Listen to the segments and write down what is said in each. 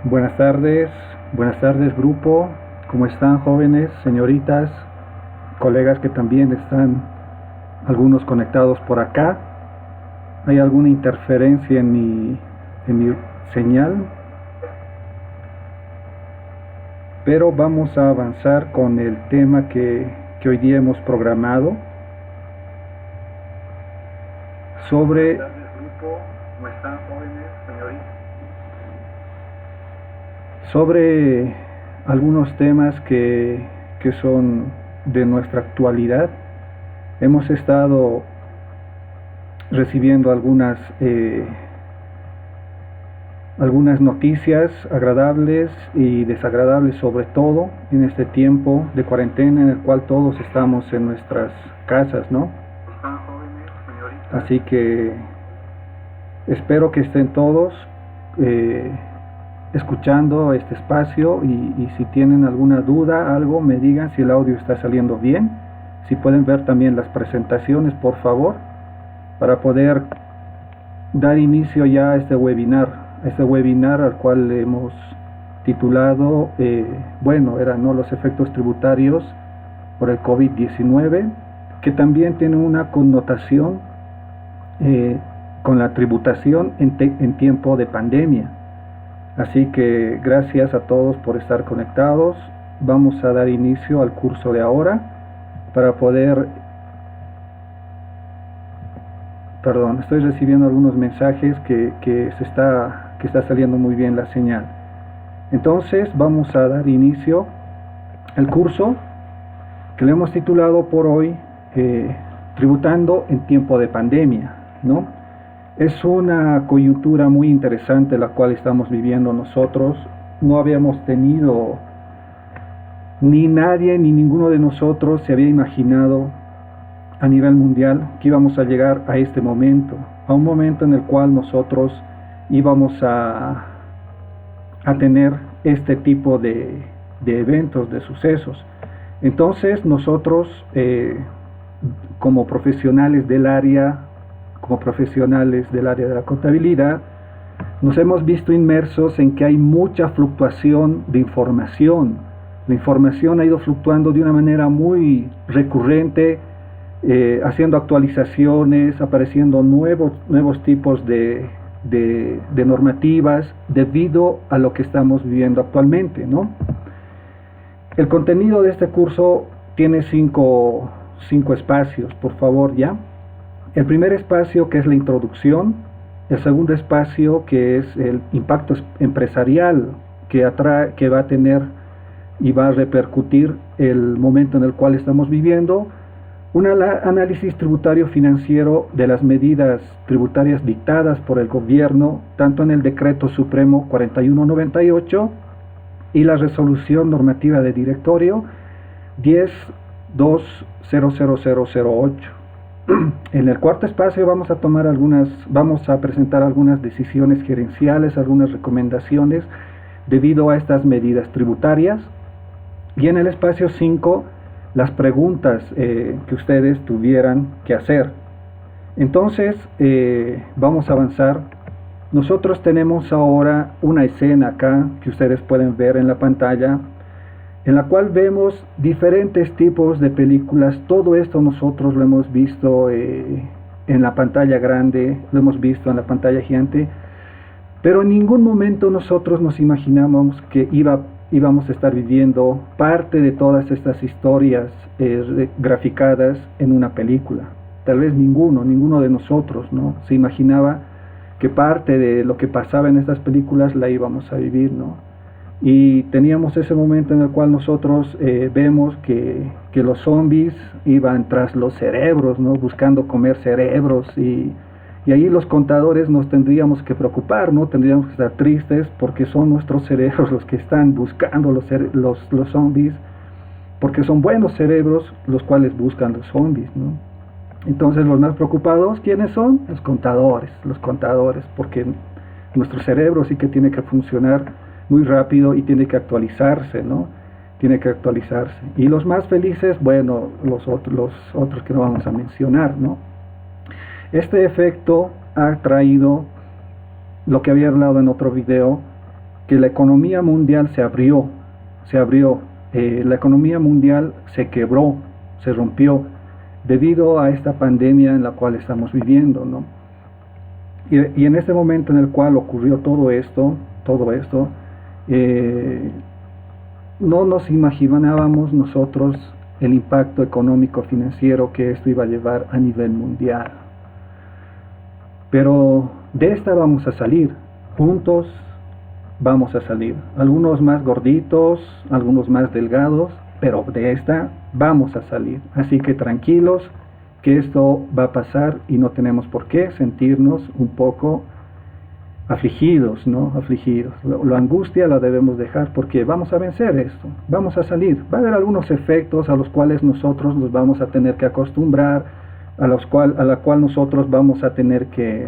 Buenas tardes grupo, ¿cómo están jóvenes, señoritas, colegas que también están algunos conectados por acá? ¿Hay alguna interferencia en mi señal? Pero vamos a avanzar con el tema que hoy día hemos programado sobre... Buenas tardes grupo, ¿cómo están jóvenes, señoritas? Sobre algunos temas que son de nuestra actualidad. Hemos estado recibiendo algunas noticias agradables y desagradables, sobre todo en este tiempo de cuarentena en el cual todos estamos en nuestras casas, ¿no? ¿Están jóvenes, señoritas? Así que espero que estén todos escuchando este espacio y si tienen alguna duda, algo, me digan si el audio está saliendo bien. Si pueden ver también las presentaciones, por favor, para poder dar inicio ya a este webinar al cual hemos titulado, eran los efectos tributarios por el COVID-19, que también tiene una connotación con la tributación en tiempo de pandemia. Así que gracias a todos por estar conectados. Vamos a dar inicio al curso de ahora para poder... Perdón, estoy recibiendo algunos mensajes que está saliendo muy bien la señal. Entonces vamos a dar inicio al curso que le hemos titulado por hoy Tributando en tiempo de pandemia, ¿no? Es una coyuntura muy interesante la cual estamos viviendo nosotros. No habíamos tenido, ni nadie ni ninguno de nosotros se había imaginado a nivel mundial que íbamos a llegar a este momento, a un momento en el cual nosotros íbamos a tener este tipo de eventos, de sucesos. Entonces nosotros como profesionales del área de la contabilidad, nos hemos visto inmersos en que hay mucha fluctuación de información. La información ha ido fluctuando de una manera muy recurrente, haciendo actualizaciones, apareciendo nuevos tipos de normativas debido a lo que estamos viviendo actualmente, ¿no? El contenido de este curso tiene cinco espacios, por favor, ya. El primer espacio, que es la introducción. El segundo espacio, que es el impacto empresarial que va a tener y va a repercutir el momento en el cual estamos viviendo. Un análisis tributario financiero de las medidas tributarias dictadas por el gobierno, tanto en el Decreto Supremo 4198 y la Resolución Normativa de Directorio 10.2.00008. En el cuarto espacio vamos a presentar algunas decisiones gerenciales, algunas recomendaciones debido a estas medidas tributarias. Y en el espacio 5, las preguntas que ustedes tuvieran que hacer. Entonces, vamos a avanzar. Nosotros tenemos ahora una escena acá que ustedes pueden ver en la pantalla, en la cual vemos diferentes tipos de películas. Todo esto nosotros lo hemos visto en la pantalla grande, lo hemos visto en la pantalla gigante, pero en ningún momento nosotros nos imaginamos que íbamos a estar viviendo parte de todas estas historias graficadas en una película. Tal vez ninguno de nosotros, ¿no?, se imaginaba que parte de lo que pasaba en estas películas la íbamos a vivir, ¿no? Y teníamos ese momento en el cual nosotros vemos que los zombies iban tras los cerebros, ¿no?, buscando comer cerebros, y ahí los contadores nos tendríamos que preocupar, ¿no? Tendríamos que estar tristes porque son nuestros cerebros los que están buscando los zombies, porque son buenos cerebros los cuales buscan los zombies, ¿no? Entonces los más preocupados, ¿quiénes son? Los contadores, porque nuestro cerebro sí que tiene que funcionar muy rápido y tiene que actualizarse, ¿no? Y los más felices, bueno, los otros que no vamos a mencionar, ¿no? Este efecto ha traído lo que había hablado en otro video, que la economía mundial se abrió, la economía mundial se quebró, se rompió, debido a esta pandemia en la cual estamos viviendo, ¿no? Y en este momento en el cual ocurrió todo esto, no nos imaginábamos nosotros el impacto económico financiero que esto iba a llevar a nivel mundial. Pero de esta vamos a salir, juntos vamos a salir, algunos más gorditos, algunos más delgados, pero de esta vamos a salir. Así que tranquilos, que esto va a pasar y no tenemos por qué sentirnos un poco afligidos, ¿no? Afligidos. La angustia la debemos dejar porque vamos a vencer esto, vamos a salir. Va a haber algunos efectos a los cuales nosotros nos vamos a tener que acostumbrar, a la cual nosotros vamos a tener que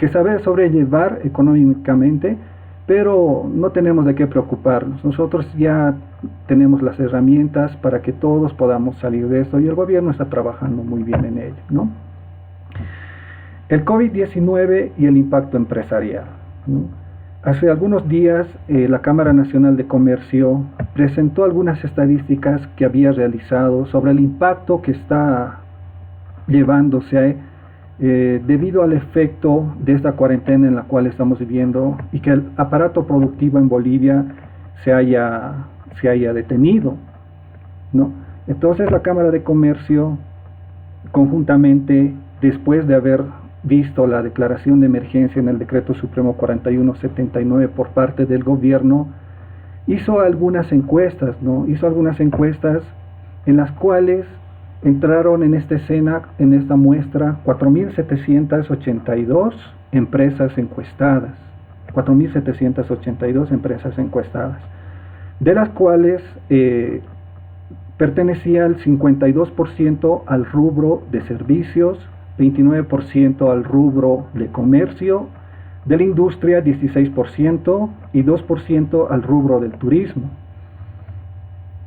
saber sobrellevar económicamente, pero no tenemos de qué preocuparnos. Nosotros ya tenemos las herramientas para que todos podamos salir de esto y el gobierno está trabajando muy bien en ello, ¿no? El COVID-19 y el impacto empresarial, ¿no? Hace algunos días la Cámara Nacional de Comercio presentó algunas estadísticas que había realizado sobre el impacto que está llevándose debido al efecto de esta cuarentena en la cual estamos viviendo y que el aparato productivo en Bolivia se haya detenido, ¿no? Entonces la Cámara de Comercio, conjuntamente, después de haber visto la declaración de emergencia en el Decreto Supremo 4179 por parte del gobierno, hizo algunas encuestas, ¿no? Hizo algunas encuestas en las cuales entraron en esta escena, en esta muestra, 4.782 empresas encuestadas, 4.782 empresas encuestadas, de las cuales pertenecía el 52% al rubro de servicios, 29% al rubro de comercio, de la industria 16% y 2% al rubro del turismo.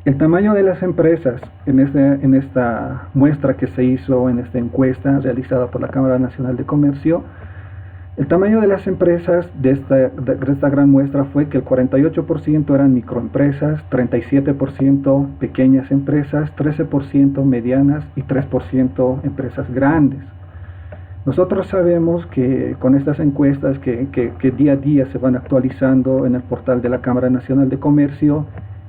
El tamaño de las empresas en esta muestra que se hizo, en esta encuesta realizada por la Cámara Nacional de Comercio, el tamaño de las empresas de esta gran muestra fue que el 48% eran microempresas, 37% pequeñas empresas, 13% medianas y 3% empresas grandes. Nosotros sabemos que con estas encuestas que día a día se van actualizando en el portal de la Cámara Nacional de Comercio,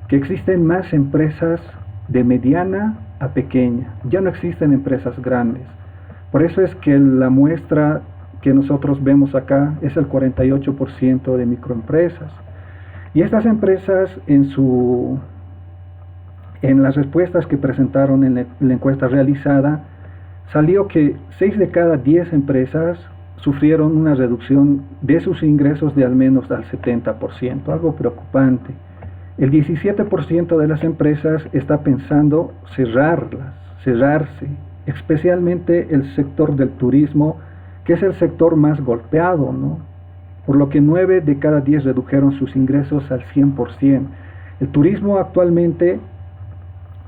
que existen más empresas de mediana a pequeña, ya no existen empresas grandes. Por eso es que la muestra que nosotros vemos acá es el 48% de microempresas. Y estas empresas en las respuestas que presentaron en la encuesta realizada, salió que 6 de cada 10 empresas sufrieron una reducción de sus ingresos de al menos al 70%, algo preocupante. El 17% de las empresas está pensando cerrarse, especialmente el sector del turismo, que es el sector más golpeado, ¿no? Por lo que 9 de cada 10 redujeron sus ingresos al 100%. El turismo actualmente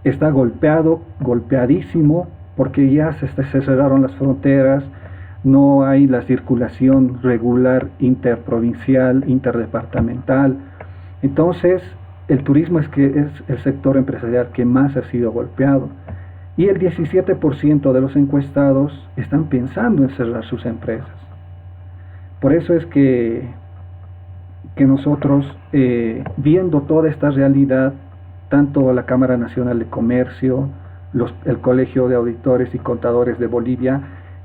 está golpeadísimo, porque ya se cerraron las fronteras, no hay la circulación regular interprovincial, interdepartamental. Entonces, el turismo es el sector empresarial que más ha sido golpeado. Y el 17% de los encuestados están pensando en cerrar sus empresas. Por eso es que nosotros, viendo toda esta realidad, tanto la Cámara Nacional de Comercio, el Colegio de Auditores y Contadores de Bolivia,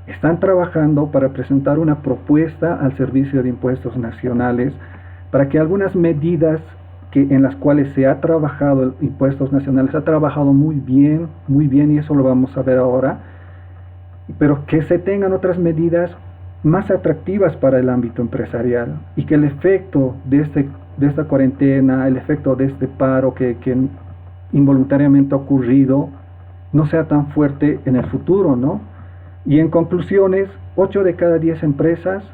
están trabajando para presentar una propuesta al Servicio de Impuestos Nacionales para que algunas medidas en las cuales se ha trabajado el Impuestos Nacionales, ha trabajado muy bien, y eso lo vamos a ver ahora, pero que se tengan otras medidas más atractivas para el ámbito empresarial y que el efecto de esta cuarentena, el efecto de este paro que involuntariamente ha ocurrido, no sea tan fuerte en el futuro, ¿no? Y en conclusiones, 8 de cada 10 empresas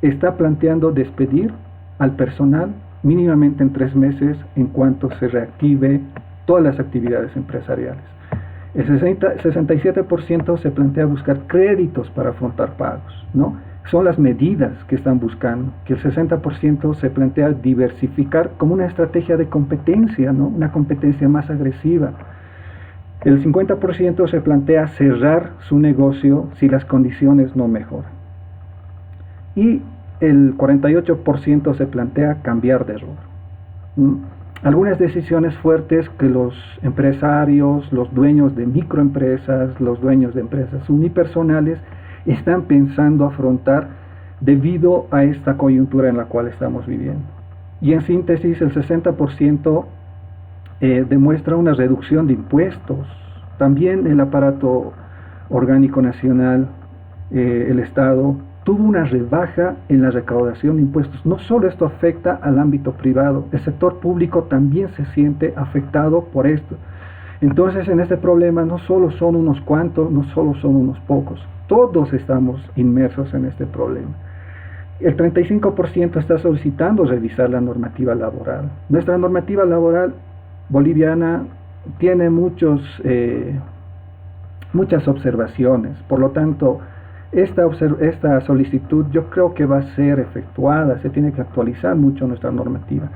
está planteando despedir al personal mínimamente en 3 meses en cuanto se reactive todas las actividades empresariales. El 67% se plantea buscar créditos para afrontar pagos, ¿no? Son las medidas que están buscando, que el 60% se plantea diversificar como una estrategia de competencia, ¿no? Una competencia más agresiva. El 50% se plantea cerrar su negocio si las condiciones no mejoran. Y el 48% se plantea cambiar de rubro. Algunas decisiones fuertes que los empresarios, los dueños de microempresas, los dueños de empresas unipersonales están pensando afrontar debido a esta coyuntura en la cual estamos viviendo. Y en síntesis, el 60% demuestra una reducción de impuestos. También el aparato orgánico nacional, el Estado, tuvo una rebaja en la recaudación de impuestos. No solo esto afecta al ámbito privado, el sector público también se siente afectado por esto. Entonces, en este problema no solo son unos cuantos, no solo son unos pocos, todos estamos inmersos en este problema. El 35% está solicitando revisar la normativa laboral. Nuestra normativa laboral boliviana tiene muchas observaciones, por lo tanto, esta solicitud yo creo que va a ser efectuada, se tiene que actualizar mucho nuestra normativa.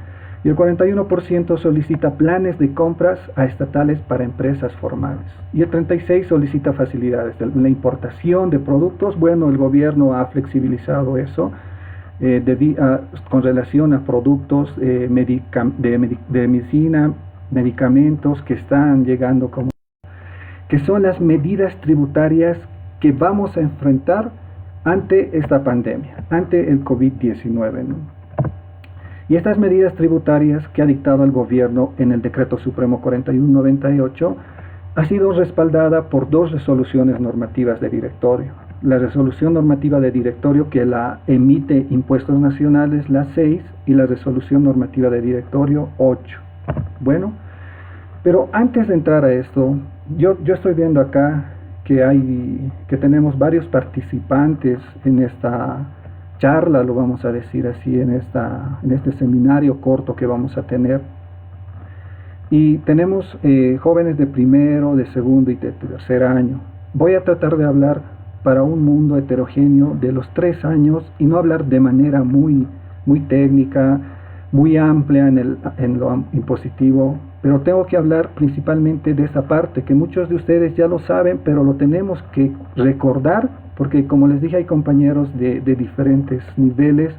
Y el 41% solicita planes de compras a estatales para empresas formales. Y el 36% solicita facilidades de la importación de productos. Bueno, el gobierno ha flexibilizado eso con relación a productos de medicina, medicamentos que están llegando que son las medidas tributarias que vamos a enfrentar ante esta pandemia, ante el COVID-19, ¿no? Y estas medidas tributarias que ha dictado el gobierno en el Decreto Supremo 4198 ha sido respaldada por dos resoluciones normativas de directorio. La resolución normativa de directorio que la emite Impuestos Nacionales, la 6, y la resolución normativa de directorio 8. Bueno, pero antes de entrar a esto, yo estoy viendo acá que tenemos varios participantes en esta charla, lo vamos a decir así, en este seminario corto que vamos a tener. Y tenemos jóvenes de primero, de segundo y de tercer año. Voy a tratar de hablar para un mundo heterogéneo de los 3 años y no hablar de manera muy técnica, muy amplia en lo impositivo, pero tengo que hablar principalmente de esa parte que muchos de ustedes ya lo saben, pero lo tenemos que recordar, porque como les dije hay compañeros de diferentes niveles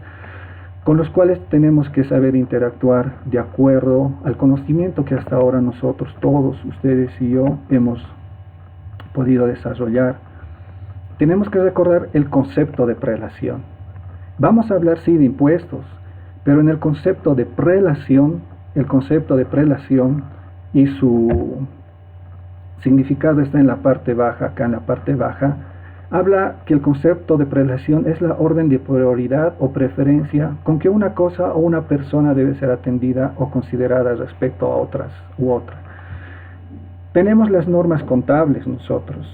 con los cuales tenemos que saber interactuar de acuerdo al conocimiento que hasta ahora nosotros, todos ustedes y yo, hemos podido desarrollar. Tenemos que recordar el concepto de prelación. Vamos a hablar sí de impuestos, pero en el concepto de prelación, y su significado está en la parte baja, acá en la parte baja, habla que el concepto de prelación es la orden de prioridad o preferencia con que una cosa o una persona debe ser atendida o considerada respecto a otras u otra. Tenemos las normas contables nosotros,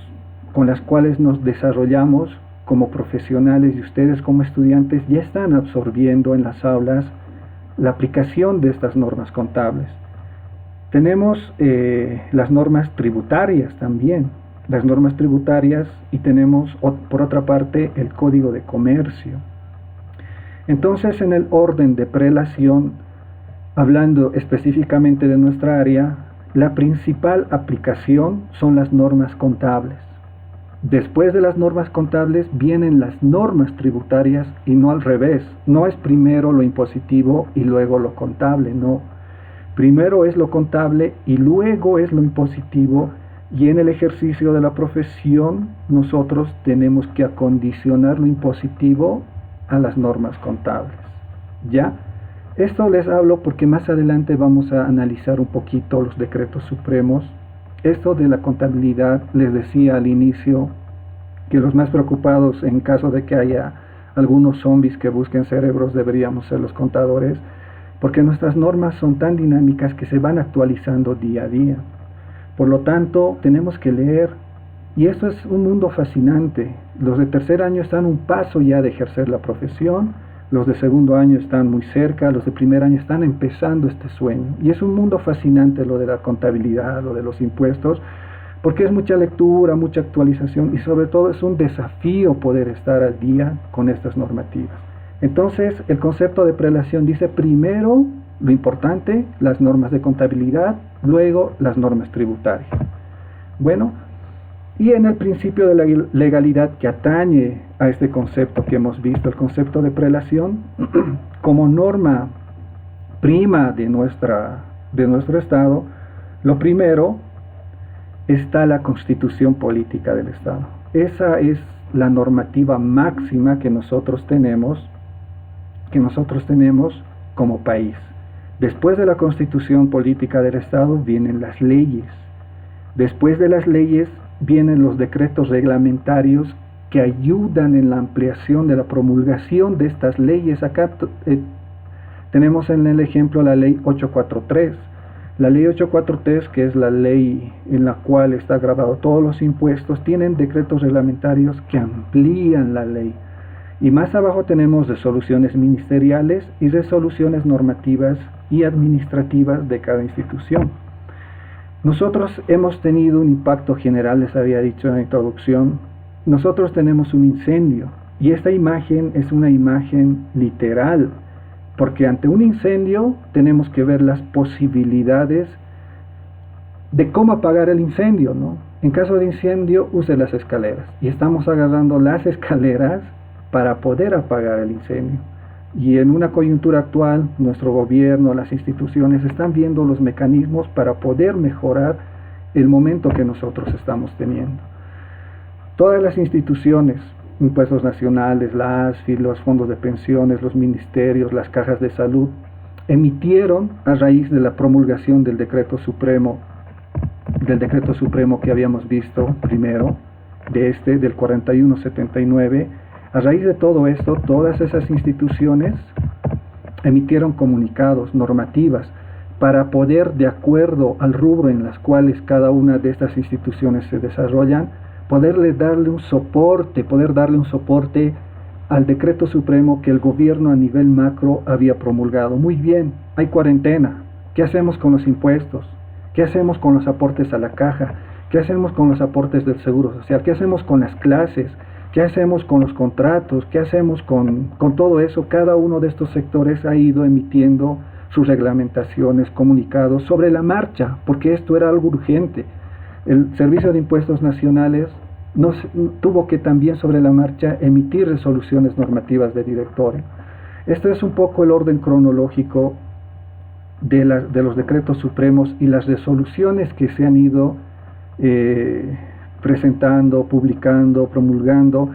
con las cuales nos desarrollamos como profesionales, y ustedes como estudiantes ya están absorbiendo en las aulas la aplicación de estas normas contables. Tenemos las normas tributarias también, y tenemos por otra parte el Código de Comercio. Entonces, en el orden de prelación, hablando específicamente de nuestra área, la principal aplicación son las normas contables. Después de las normas contables vienen las normas tributarias y no al revés. No es primero lo impositivo y luego lo contable, no. Primero es lo contable y luego es lo impositivo, y en el ejercicio de la profesión nosotros tenemos que acondicionar lo impositivo a las normas contables. ¿Ya? Esto les hablo porque más adelante vamos a analizar un poquito los decretos supremos. Esto de la contabilidad, les decía al inicio que los más preocupados en caso de que haya algunos zombies que busquen cerebros deberíamos ser los contadores, porque nuestras normas son tan dinámicas que se van actualizando día a día. Por lo tanto, tenemos que leer, y esto es un mundo fascinante. Los de tercer año están un paso ya de ejercer la profesión, los de segundo año están muy cerca, los de primer año están empezando este sueño. Y es un mundo fascinante lo de la contabilidad, lo de los impuestos, porque es mucha lectura, mucha actualización y sobre todo es un desafío poder estar al día con estas normativas. Entonces, el concepto de prelación dice primero lo importante, las normas de contabilidad, luego las normas tributarias. Bueno, y en el principio de la legalidad que atañe a este concepto que hemos visto, el concepto de prelación, como norma prima de nuestro Estado, lo primero está la Constitución Política del Estado. Esa es la normativa máxima que nosotros tenemos como país. Después de la Constitución Política del Estado vienen las leyes. Después de las leyes vienen los decretos reglamentarios que ayudan en la ampliación de la promulgación de estas leyes. Acá tenemos en el ejemplo la ley 843. La ley 843, que es la ley en la cual está grabado todos los impuestos, tienen decretos reglamentarios que amplían la ley. Y más abajo tenemos resoluciones ministeriales y resoluciones normativas y administrativas de cada institución. Nosotros hemos tenido un impacto general, les había dicho en la introducción. Nosotros tenemos un incendio y esta imagen es una imagen literal, porque ante un incendio tenemos que ver las posibilidades de cómo apagar el incendio, ¿no? En caso de incendio, use las escaleras. Y estamos agarrando las escaleras para poder apagar el incendio. Y en una coyuntura actual, nuestro gobierno, las instituciones están viendo los mecanismos para poder mejorar el momento que nosotros estamos teniendo. Todas las instituciones, impuestos nacionales, la ASFI, los fondos de pensiones, los ministerios, las cajas de salud, emitieron a raíz de la promulgación del decreto supremo que habíamos visto primero, del 4179, a raíz de todo esto, todas esas instituciones emitieron comunicados, normativas, para poder, de acuerdo al rubro en las cuales cada una de estas instituciones se desarrollan, poder darle un soporte al decreto supremo que el gobierno a nivel macro había promulgado. Muy bien, hay cuarentena. ¿Qué hacemos con los impuestos? ¿Qué hacemos con los aportes a la caja? ¿Qué hacemos con los aportes del Seguro Social? ¿Qué hacemos con las clases? ¿Qué hacemos con los contratos? ¿Qué hacemos con todo eso? Cada uno de estos sectores ha ido emitiendo sus reglamentaciones, comunicados sobre la marcha, porque esto era algo urgente. El Servicio de Impuestos Nacionales tuvo que también sobre la marcha emitir resoluciones normativas de directorio. Este es un poco el orden cronológico de los decretos supremos y las resoluciones que se han ido presentando, publicando, promulgando,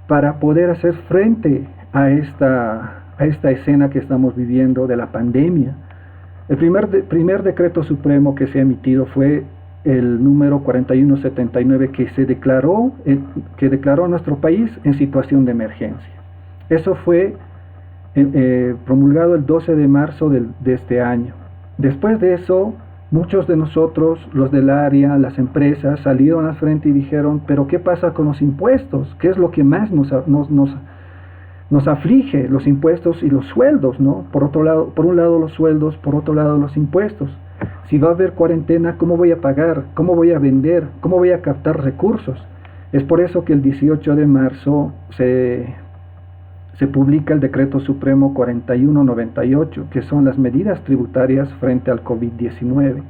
para poder hacer frente a esta escena que estamos viviendo de la pandemia. El primer decreto supremo que se ha emitido fue el número 4179, que declaró a nuestro país en situación de emergencia. Eso fue promulgado el 12 de marzo de este año. Después de eso, muchos de nosotros, los del área, las empresas, salieron al frente y dijeron, pero ¿qué pasa con los impuestos? ¿Qué es lo que más nos aflige? Los impuestos y los sueldos, ¿no? Por un lado los sueldos, por otro lado los impuestos. Si va a haber cuarentena, ¿cómo voy a pagar? ¿Cómo voy a vender? ¿Cómo voy a captar recursos? Es por eso que el 18 de marzo se publica el Decreto Supremo 4198, que son las medidas tributarias frente al COVID-19.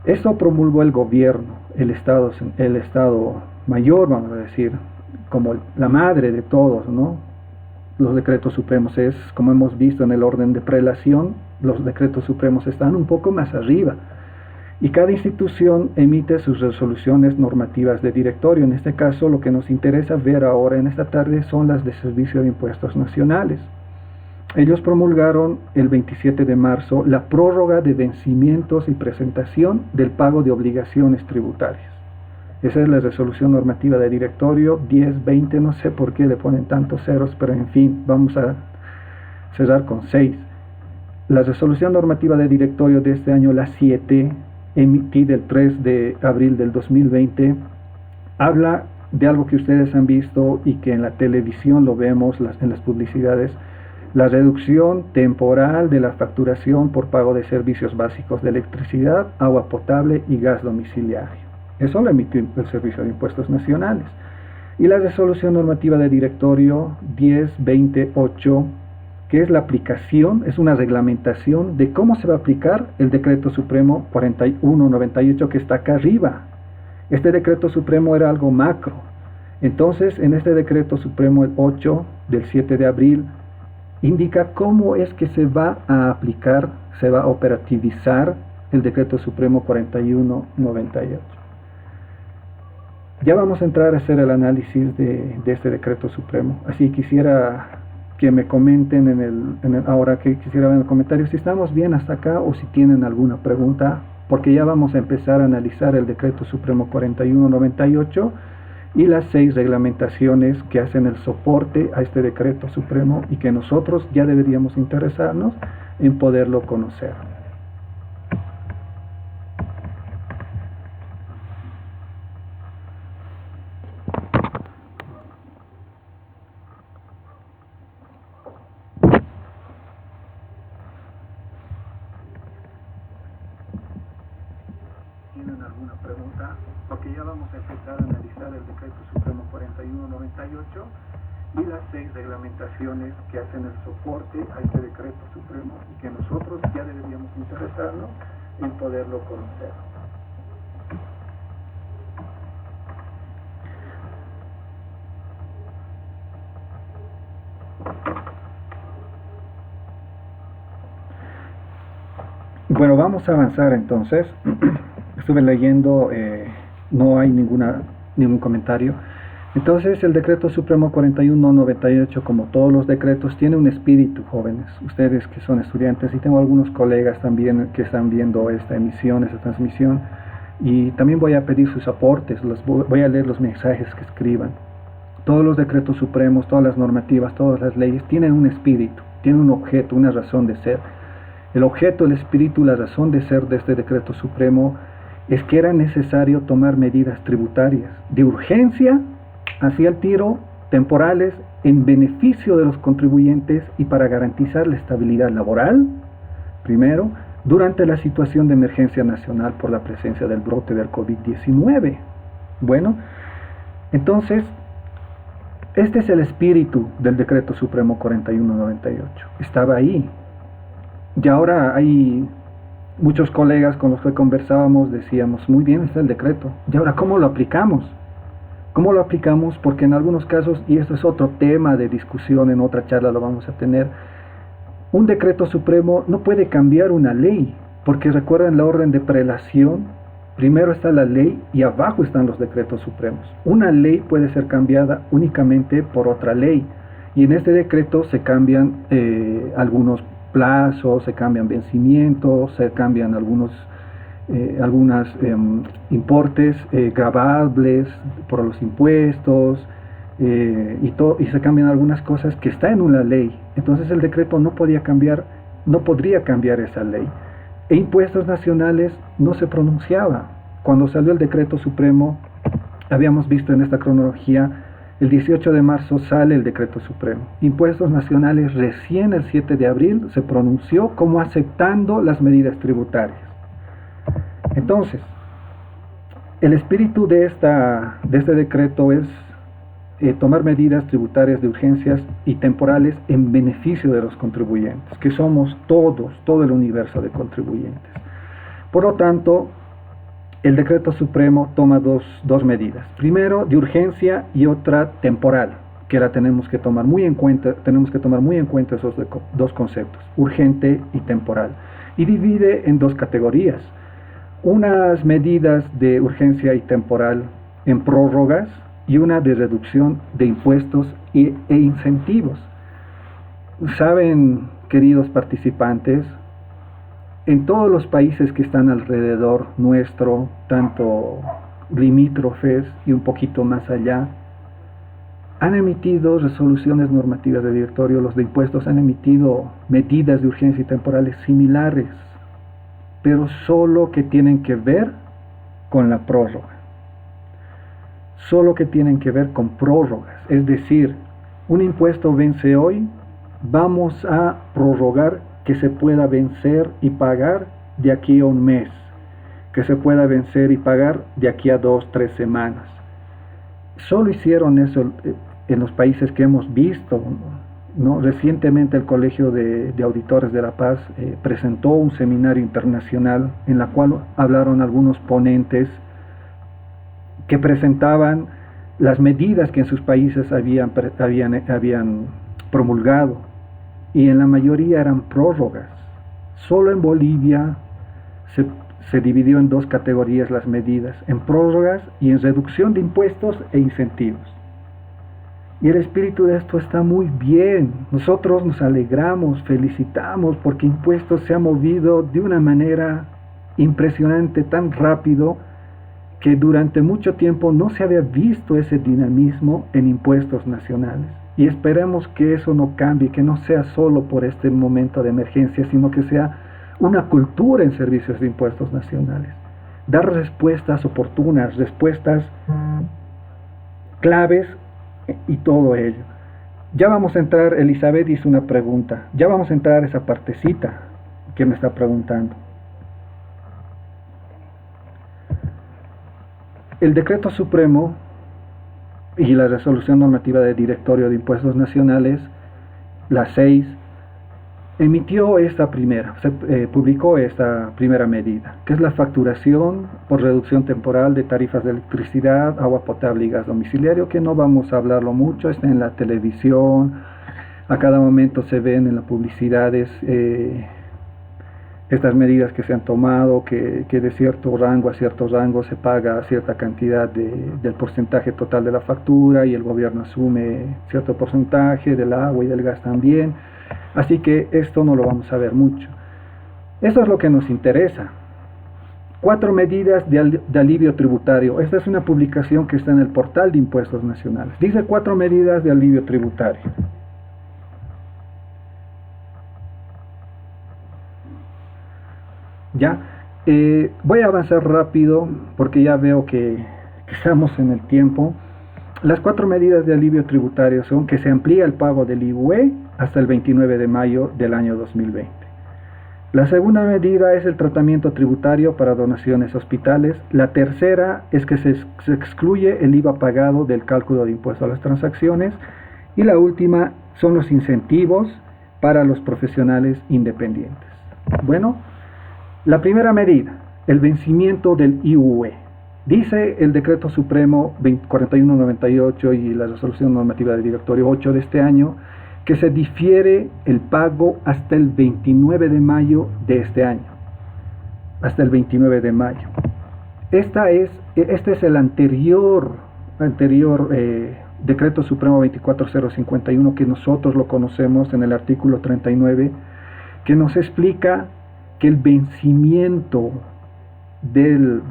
Esto promulgó el gobierno, el Estado mayor, vamos a decir, como la madre de todos, ¿no? Los decretos supremos es, como hemos visto en el orden de prelación, los decretos supremos están un poco más arriba. Y cada institución emite sus resoluciones normativas de directorio. En este caso, lo que nos interesa ver ahora en esta tarde son las de Servicio de Impuestos Nacionales. Ellos promulgaron el 27 de marzo la prórroga de vencimientos y presentación del pago de obligaciones tributarias. Esa es la resolución normativa de directorio 1020, no sé por qué le ponen tantos ceros, pero en fin, vamos a cerrar con 6. La resolución normativa de directorio de este año, la 7, emitida el 3 de abril del 2020, habla de algo que ustedes han visto y que en la televisión lo vemos, en las publicidades, la reducción temporal de la facturación por pago de servicios básicos de electricidad, agua potable y gas domiciliario. Eso lo emitió el Servicio de Impuestos Nacionales. Y la resolución normativa de directorio 1028, que es la aplicación, es una reglamentación de cómo se va a aplicar el decreto supremo 4198 que está acá arriba. Este decreto supremo era algo macro. Entonces, en este decreto supremo, el 8 del 7 de abril, indica cómo es que se va a aplicar, se va a operativizar el decreto supremo 4198. Ya vamos a entrar a hacer el análisis de este decreto supremo. Así quisiera que me comenten ahora que quisiera ver en el comentario si estamos bien hasta acá o si tienen alguna pregunta, porque ya vamos a empezar a analizar el decreto supremo 4198 y las 6 reglamentaciones que hacen el soporte a este decreto supremo y que nosotros ya deberíamos interesarnos en poderlo conocer. ¿Tienen alguna pregunta? Porque ya vamos a empezar a analizar el decreto supremo 4198 y las 6 reglamentaciones que hacen el soporte a este decreto supremo y que nosotros ya deberíamos interesarnos en poderlo conocer. Bueno, vamos a avanzar entonces. Estuve leyendo, no hay ningún comentario. Entonces, el decreto supremo 4198, como todos los decretos, tiene un espíritu, jóvenes. Ustedes que son estudiantes, y tengo algunos colegas también que están viendo esta emisión, esta transmisión, y también voy a pedir sus aportes, voy a leer los mensajes que escriban. Todos los decretos supremos, todas las normativas, todas las leyes tienen un espíritu, tienen un objeto, una razón de ser. El objeto, el espíritu, la razón de ser de este decreto supremo es que era necesario tomar medidas tributarias de urgencia, hacia el tiro, temporales, en beneficio de los contribuyentes y para garantizar la estabilidad laboral, primero, durante la situación de emergencia nacional por la presencia del brote del COVID-19. Bueno, entonces, este es el espíritu del decreto supremo 4198. Estaba ahí. Y ahora hay muchos colegas con los que conversábamos, decíamos, muy bien está el decreto. Y ahora, ¿cómo lo aplicamos? ¿Cómo lo aplicamos? Porque en algunos casos, y esto es otro tema de discusión, en otra charla lo vamos a tener, un decreto supremo no puede cambiar una ley, porque recuerden la orden de prelación, primero está la ley y abajo están los decretos supremos. Una ley puede ser cambiada únicamente por otra ley, y en este decreto se cambian algunos plazos, se cambian vencimientos, se cambian algunos importes gravables por los impuestos y se cambian algunas cosas que está en una ley. Entonces el decreto no podría cambiar esa ley. E impuestos nacionales no se pronunciaba. Cuando salió el decreto supremo, habíamos visto en esta cronología, el 18 de marzo sale el decreto supremo. Impuestos nacionales recién el 7 de abril se pronunció como aceptando las medidas tributarias. Entonces, el espíritu de este decreto es tomar medidas tributarias de urgencias y temporales en beneficio de los contribuyentes, que somos todos, todo el universo de contribuyentes. Por lo tanto, el decreto supremo toma dos medidas. Primero, de urgencia y otra temporal, que la tenemos que tomar muy en cuenta esos dos conceptos, urgente y temporal. Y divide en dos categorías. Unas medidas de urgencia y temporal en prórrogas y una de reducción de impuestos e incentivos. Saben, queridos participantes, en todos los países que están alrededor nuestro, tanto limítrofes y un poquito más allá, han emitido resoluciones normativas de directorio, los de impuestos han emitido medidas de urgencia y temporales similares, pero solo que tienen que ver con la prórroga. Solo que tienen que ver con prórrogas. Es decir, un impuesto vence hoy, vamos a prorrogar que se pueda vencer y pagar de aquí a un mes. que se pueda vencer y pagar de aquí a 2-3 semanas. Solo hicieron eso en los países que hemos visto, ¿no? Recientemente el Colegio de Auditores de La Paz presentó un seminario internacional en la cual hablaron algunos ponentes que presentaban las medidas que en sus países habían promulgado, y en la mayoría eran prórrogas. Solo en Bolivia se dividió en dos categorías las medidas, en prórrogas y en reducción de impuestos e incentivos. Y el espíritu de esto está muy bien. Nosotros nos alegramos, felicitamos, porque impuestos se ha movido de una manera impresionante, tan rápido, que durante mucho tiempo no se había visto ese dinamismo en impuestos nacionales. Y esperemos que eso no cambie, que no sea solo por este momento de emergencia, sino que sea una cultura en servicios de impuestos nacionales. Dar respuestas oportunas, respuestas claves y todo ello. Ya vamos a entrar, Elizabeth hizo una pregunta, ya vamos a entrar a esa partecita que me está preguntando. El decreto supremo y la resolución normativa del Directorio de Impuestos Nacionales, la 6, publicó esta primera medida, que es la facturación por reducción temporal de tarifas de electricidad, agua potable y gas domiciliario, que no vamos a hablarlo mucho, está en la televisión, a cada momento se ven en las publicidades estas medidas que se han tomado, que de cierto rango a cierto rango se paga cierta cantidad del porcentaje total de la factura y el gobierno asume cierto porcentaje del agua y del gas también. Así que esto no lo vamos a ver mucho. Eso es lo que nos interesa. 4 medidas de alivio tributario. Esta es una publicación que está en el portal de Impuestos Nacionales. Dice 4 medidas de alivio tributario. Ya, voy a avanzar rápido porque ya veo que estamos en el tiempo. Las 4 medidas de alivio tributario son que se amplía el pago del IUE hasta el 29 de mayo del año 2020. La segunda medida es el tratamiento tributario para donaciones a hospitales. La tercera es que se excluye el IVA pagado del cálculo de impuesto a las transacciones. Y la última son los incentivos para los profesionales independientes. Bueno, la primera medida, el vencimiento del IUE. Dice el Decreto Supremo 4198 y la Resolución Normativa del Directorio 8 de este año que se difiere el pago hasta el 29 de mayo de este año. Hasta el 29 de mayo. Este es el anterior Decreto Supremo 24051 que nosotros lo conocemos en el artículo 39, que nos explica que el vencimiento del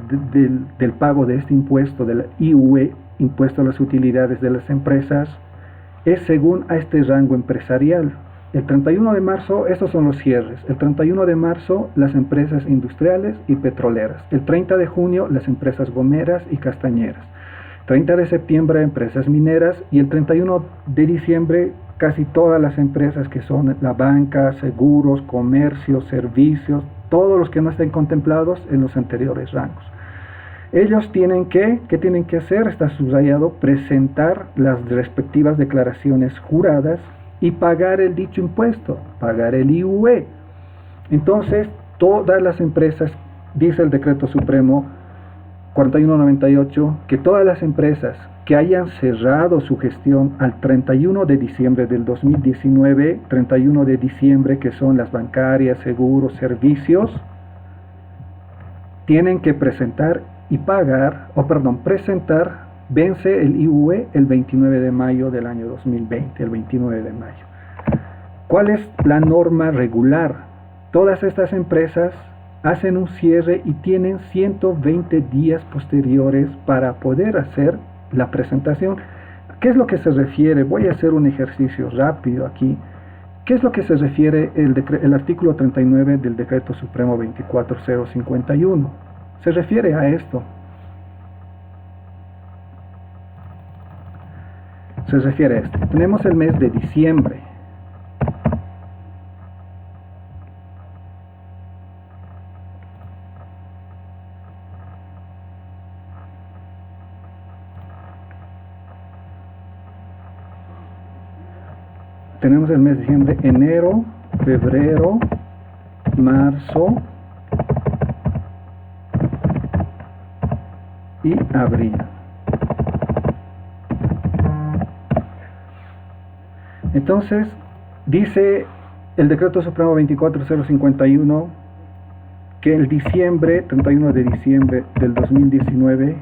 pago de este impuesto, del IUE, impuesto a las utilidades de las empresas, es según a este rango empresarial. El 31 de marzo, estos son los cierres. El 31 de marzo, las empresas industriales y petroleras. El 30 de junio, las empresas gomeras y castañeras. 30 de septiembre, empresas mineras. Y el 31 de diciembre, casi todas las empresas que son la banca, seguros, comercio, servicios, todos los que no estén contemplados en los anteriores rangos. Ellos tienen ¿qué tienen que hacer? Está subrayado, presentar las respectivas declaraciones juradas y pagar el dicho impuesto, pagar el IUE. Entonces, todas las empresas, dice el Decreto Supremo 4198, que todas las empresas que hayan cerrado su gestión al 31 de diciembre del 2019, 31 de diciembre, que son las bancarias, seguros, servicios, tienen que presentar, vence el IUE el 29 de mayo del año 2020, el 29 de mayo. ¿Cuál es la norma regular? Todas estas empresas hacen un cierre y tienen 120 días posteriores para poder hacer la presentación. ¿Qué es lo que se refiere? Voy a hacer un ejercicio rápido aquí. ¿Qué es lo que se refiere el artículo 39 del Decreto Supremo 24051? Se refiere a esto. Se refiere a esto. Tenemos el mes de diciembre. tenemos el mes de diciembre, enero, febrero, marzo y abril. Entonces, dice el Decreto Supremo 24051 que el 31 de diciembre del 2019,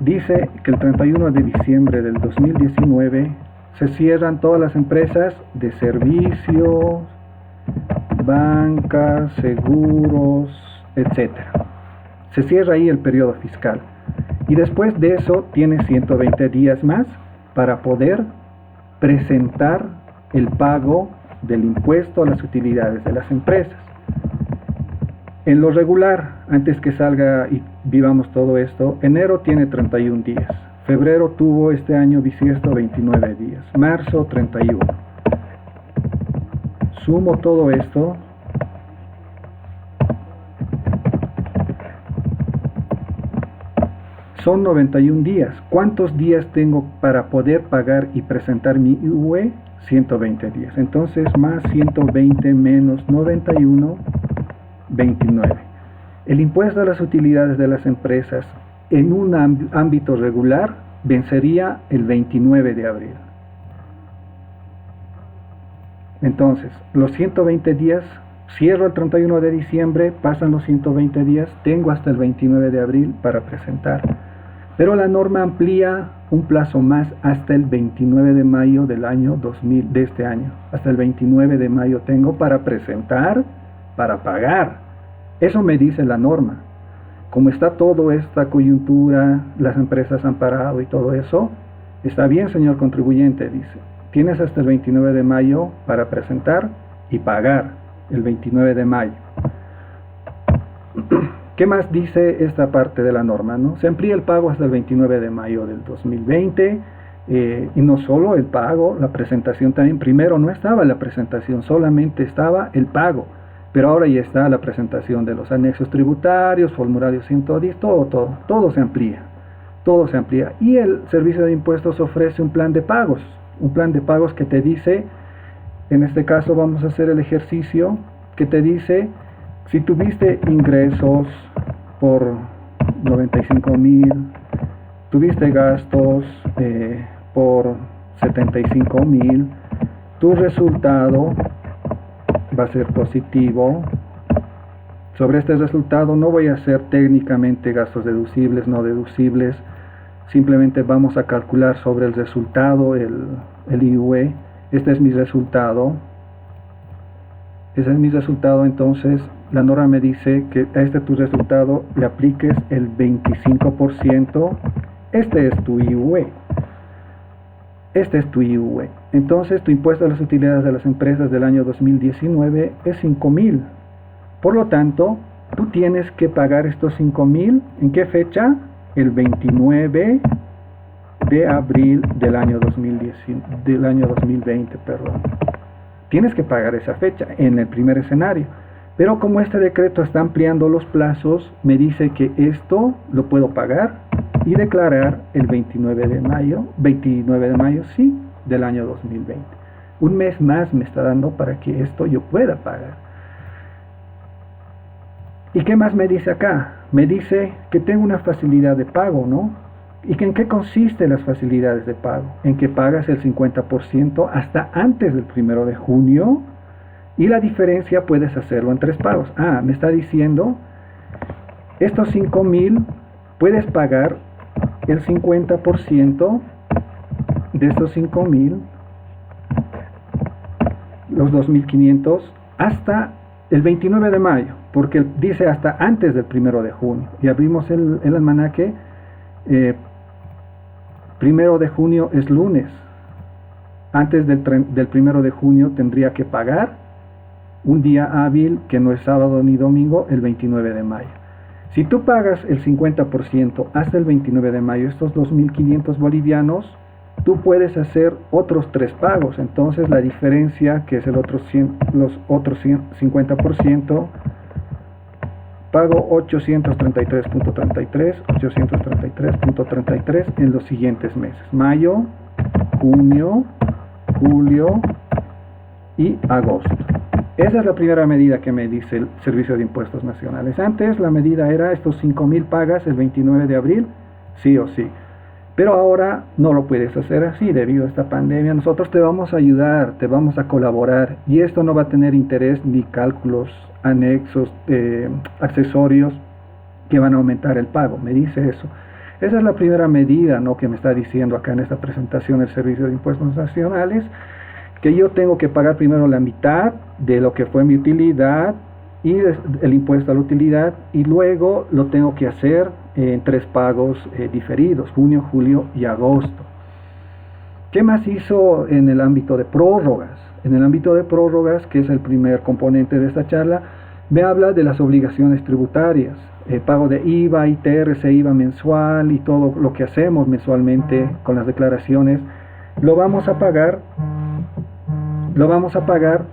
dice que el 31 de diciembre del 2019 se cierran todas las empresas de servicios, bancas, seguros, etc. Se cierra ahí el periodo fiscal. Y después de eso tiene 120 días más para poder presentar el pago del impuesto a las utilidades de las empresas. En lo regular, antes que salga y vivamos todo esto, enero tiene 31 días, febrero tuvo este año bisiesto 29 días, marzo 31. Sumo todo esto, son 91 días. ¿Cuántos días tengo para poder pagar y presentar mi IUE? 120 días. Entonces, más 120 menos 91, 29. El impuesto a las utilidades de las empresas en un ámbito regular vencería el 29 de abril. Entonces, los 120 días, cierro el 31 de diciembre, pasan los 120 días, tengo hasta el 29 de abril para presentar. Pero la norma amplía un plazo más hasta el 29 de mayo del año 2000, de este año. Hasta el 29 de mayo tengo para presentar, para pagar. Eso me dice la norma. Como está toda esta coyuntura, las empresas han parado y todo eso, está bien, señor contribuyente, dice. Tienes hasta el 29 de mayo para presentar y pagar el 29 de mayo. ¿Qué más dice esta parte de la norma, no? Se amplía el pago hasta el 29 de mayo del 2020, y no solo el pago, la presentación también. Primero no estaba la presentación, solamente estaba el pago, pero ahora ya está la presentación de los anexos tributarios, formulario 110, todo se amplía, todo se amplía. Y el Servicio de Impuestos ofrece un plan de pagos que te dice, en este caso vamos a hacer el ejercicio, que te dice, si tuviste ingresos por 95,000, tuviste gastos por 75,000, tu resultado va a ser positivo. Sobre este resultado no voy a hacer técnicamente gastos deducibles, no deducibles, simplemente vamos a calcular sobre el resultado el IUE. Este es mi resultado. Ese es mi resultado. Entonces la norma me dice que a tu resultado le apliques el 25%. Este es tu IUE. Entonces tu impuesto a las utilidades de las empresas del año 2019 es 5,000. Por lo tanto, tú tienes que pagar estos 5,000. ¿En qué fecha? El 29 de abril del año 2020, perdón. Tienes que pagar esa fecha en el primer escenario. Pero como este decreto está ampliando los plazos, me dice que esto lo puedo pagar y declarar el 29 de mayo, sí, del año 2020. Un mes más me está dando para que esto yo pueda pagar. ¿Y qué más me dice acá? Me dice que tengo una facilidad de pago, ¿no? ¿Y que en qué consisten las facilidades de pago? En que pagas el 50% hasta antes del 1 de junio y la diferencia puedes hacerlo en 3 pagos. Me está diciendo, estos 5,000 puedes pagar el 50% de estos 5,000, los 2,500, hasta el 29 de mayo, porque dice hasta antes del 1 de junio. Y abrimos el almanaque. 1 de junio es lunes. Antes del 1 de junio tendría que pagar un día hábil, que no es sábado ni domingo, el 29 de mayo. Si tú pagas el 50% hasta el 29 de mayo, estos 2,500 bolivianos, tú puedes hacer otros 3 pagos. Entonces la diferencia, que es los otros 50%, pago 833.33 en los siguientes meses: mayo, junio, julio y agosto. Esa es la primera medida que me dice el Servicio de Impuestos Nacionales. Antes la medida era estos 5.000 pagas el 29 de abril, sí o sí. Pero ahora no lo puedes hacer así debido a esta pandemia. Nosotros te vamos a ayudar, te vamos a colaborar, y esto no va a tener interés ni cálculos anexos, accesorios que van a aumentar el pago. Me dice eso. Esa es la primera medida, ¿no?, que me está diciendo acá en esta presentación el Servicio de Impuestos Nacionales, que yo tengo que pagar primero la mitad de lo que fue mi utilidad y el impuesto a la utilidad, y luego lo tengo que hacer en 3 pagos diferidos: junio, julio y agosto. ¿Qué más hizo en el ámbito de prórrogas? En el ámbito de prórrogas, que es el primer componente de esta charla, me habla de las obligaciones tributarias, pago de IVA, ITR, IVA mensual y todo lo que hacemos mensualmente con las declaraciones. Lo vamos a pagar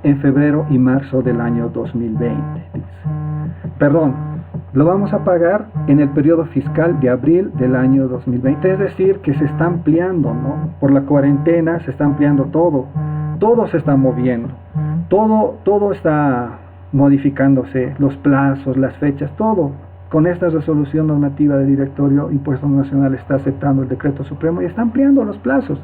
en febrero y marzo del año 2020, dice. Perdón, lo vamos a pagar en el periodo fiscal de abril del año 2020, es decir, que se está ampliando, ¿no? Por la cuarentena se está ampliando todo se está moviendo, todo está modificándose, los plazos, las fechas, todo. Con esta resolución normativa del Directorio Impuestos Nacionales está aceptando el Decreto Supremo y está ampliando los plazos.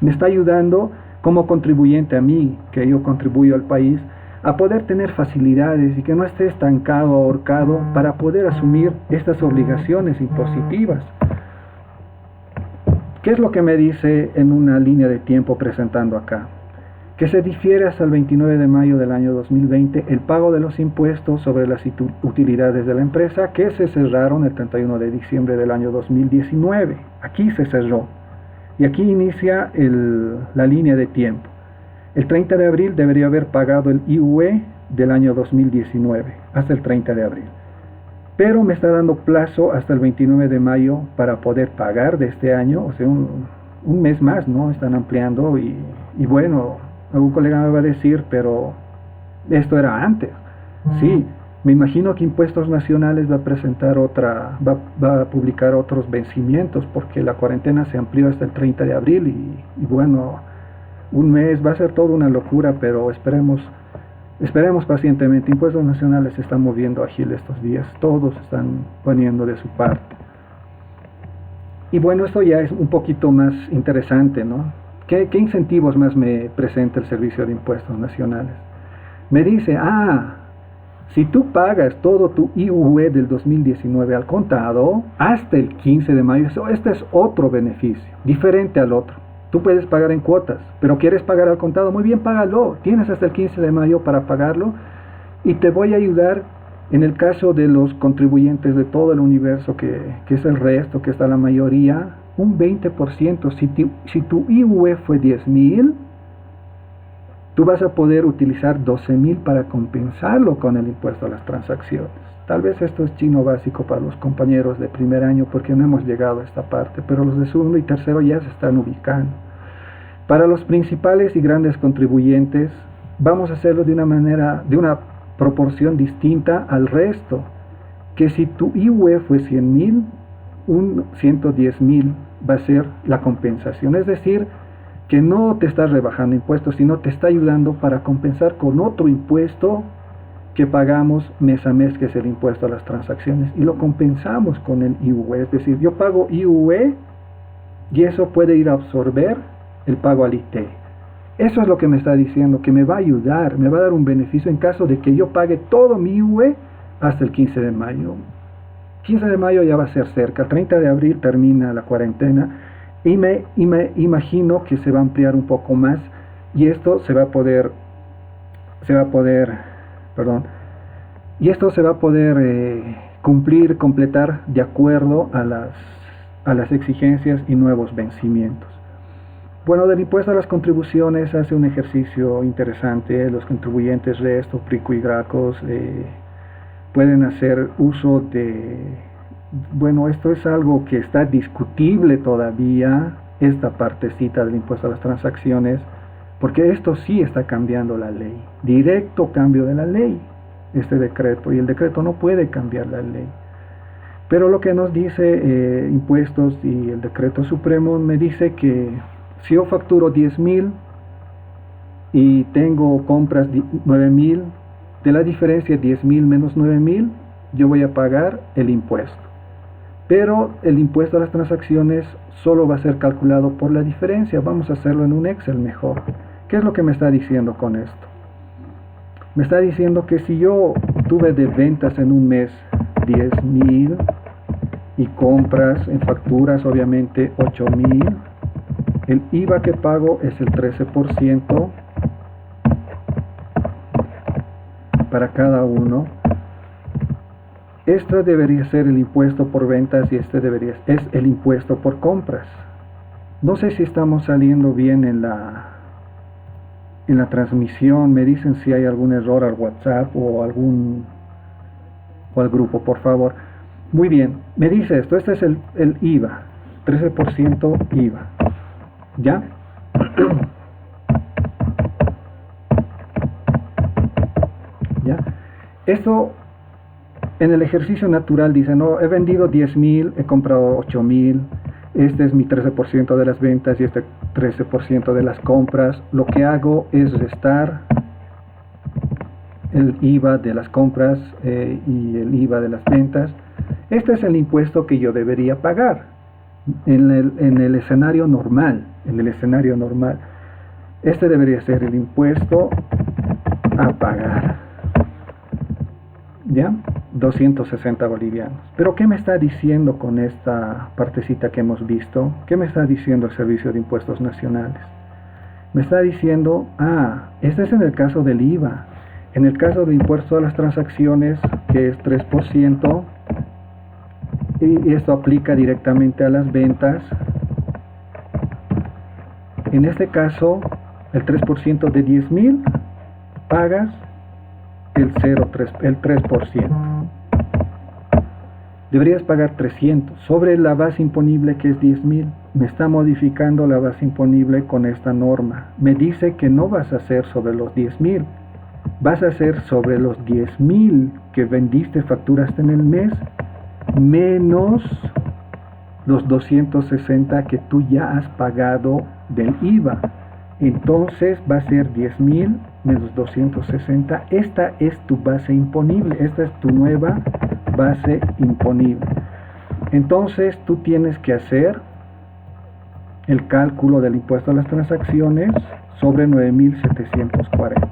Me está ayudando como contribuyente a mí, que yo contribuyo al país, a poder tener facilidades y que no esté estancado, ahorcado, para poder asumir estas obligaciones impositivas. ¿Qué es lo que me dice en una línea de tiempo presentando acá? Que se difiere hasta el 29 de mayo del año 2020 el pago de los impuestos sobre las utilidades de la empresa, que se cerraron el 31 de diciembre del año 2019. Aquí se cerró. Y aquí inicia la línea de tiempo. El 30 de abril debería haber pagado el IUE del año 2019, hasta el 30 de abril. Pero me está dando plazo hasta el 29 de mayo para poder pagar de este año, o sea, un mes más, ¿no? Están ampliando y bueno, algún colega me va a decir, pero esto era antes. Sí, me imagino que Impuestos Nacionales va a presentar va a publicar otros vencimientos, porque la cuarentena se amplió hasta el 30 de abril y bueno, un mes va a ser toda una locura, pero esperemos pacientemente. Impuestos Nacionales se están moviendo ágil estos días, todos están poniendo de su parte. Y bueno, esto ya es un poquito más interesante, ¿no? ¿Qué incentivos más me presenta el Servicio de Impuestos Nacionales? Me dice, si tú pagas todo tu IUE del 2019 al contado hasta el 15 de mayo, este es otro beneficio, diferente al otro. Tú puedes pagar en cuotas, pero quieres pagar al contado, muy bien, págalo. Tienes hasta el 15 de mayo para pagarlo, y te voy a ayudar en el caso de los contribuyentes de todo el universo, que es el resto, que está la mayoría, un 20%. Si tu IUE fue 10.000, tú vas a poder utilizar 12.000 para compensarlo con el impuesto a las transacciones. Tal vez esto es chino básico para los compañeros de primer año, porque no hemos llegado a esta parte, pero los de segundo y tercero ya se están ubicando. Para los principales y grandes contribuyentes, vamos a hacerlo de una proporción distinta al resto, que si tu IUE fue 100.000, un 110.000 va a ser la compensación. Es decir, que no te estás rebajando impuestos, sino te está ayudando para compensar con otro impuesto que pagamos mes a mes, que es el impuesto a las transacciones, y lo compensamos con el IUE. Es decir, yo pago IUE y eso puede ir a absorber el pago al IT. Eso es lo que me está diciendo, que me va a ayudar, me va a dar un beneficio en caso de que yo pague todo mi IUE hasta el 15 de mayo. 15 de mayo ya va a ser cerca, el 30 de abril termina la cuarentena, y me imagino que se va a ampliar un poco más, y esto se va a poder completar de acuerdo a las exigencias y nuevos vencimientos. Bueno, del impuesto a las contribuciones hace un ejercicio interesante. Los contribuyentes RESTO, PRICO y GRACOS pueden hacer uso bueno, esto es algo que está discutible todavía, esta partecita del impuesto a las transacciones, porque esto sí está cambiando la ley, directo cambio de la ley. este decreto, y el decreto no puede cambiar la ley. Pero lo que nos dice impuestos y el decreto supremo me dice que si yo facturo 10.000 y tengo compras 9.000, de la diferencia 10.000 menos 9.000, yo voy a pagar el impuesto. Pero el impuesto a las transacciones solo va a ser calculado por la diferencia. Vamos a hacerlo en un Excel mejor. ¿Qué es lo que me está diciendo con esto? Me está diciendo que si yo tuve de ventas en un mes 10.000 y compras en facturas obviamente 8.000, el IVA que pago es el 13% para cada uno. Este debería ser el impuesto por ventas y es el impuesto por compras. No sé si estamos saliendo bien en la transmisión. Me dicen si hay algún error al WhatsApp o al grupo, por favor. Muy bien, me dice esto. Este es el IVA, 13% IVA. ¿Ya? ¿Ya? Esto en el ejercicio natural dice, no, he vendido 10.000, he comprado 8.000, este es mi 13% de las ventas y este 13% de las compras. Lo que hago es restar el IVA de las compras y el IVA de las ventas. Este es el impuesto que yo debería pagar en el escenario normal. Este debería ser el impuesto a pagar. ¿Ya? 260 bolivianos. Pero ¿qué me está diciendo con esta partecita que hemos visto? ¿Qué me está diciendo el Servicio de Impuestos Nacionales? Me está diciendo, este es en el caso del IVA. En el caso de impuesto a las transacciones, que es 3%, y esto aplica directamente a las ventas. En este caso, el 3% de 10.000, pagas el 3%. Deberías pagar 300 sobre la base imponible, que es 10.000. Me está modificando la base imponible con esta norma. Me dice que no vas a hacer sobre los 10.000, vas a hacer sobre los 10.000 que vendiste, facturaste en el mes, menos los 260 que tú ya has pagado del IVA. Entonces va a ser 10.000 menos 260. Esta es tu base imponible, esta es tu nueva base imponible. Entonces tú tienes que hacer el cálculo del impuesto a las transacciones sobre 9.740.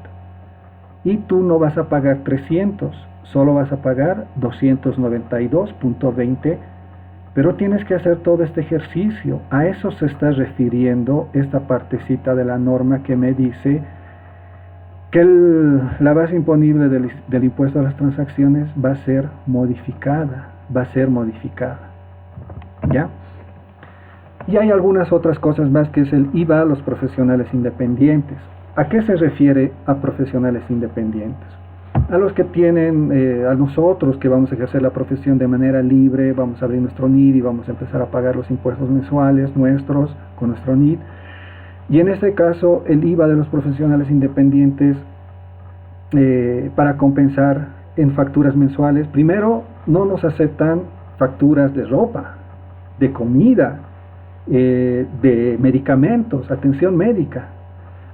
Y tú no vas a pagar 300, solo vas a pagar 292.20, pero tienes que hacer todo este ejercicio. A eso se está refiriendo esta partecita de la norma que me dice que la base imponible del impuesto a las transacciones va a ser modificada, ¿ya? Y hay algunas otras cosas más, que es el IVA a los profesionales independientes. ¿A qué se refiere a profesionales independientes? A los que tienen, a nosotros que vamos a ejercer la profesión de manera libre, vamos a abrir nuestro NID y vamos a empezar a pagar los impuestos mensuales nuestros con nuestro NID. Y en este caso, el IVA de los profesionales independientes, para compensar en facturas mensuales, primero, no nos aceptan facturas de ropa, de comida, de medicamentos, atención médica.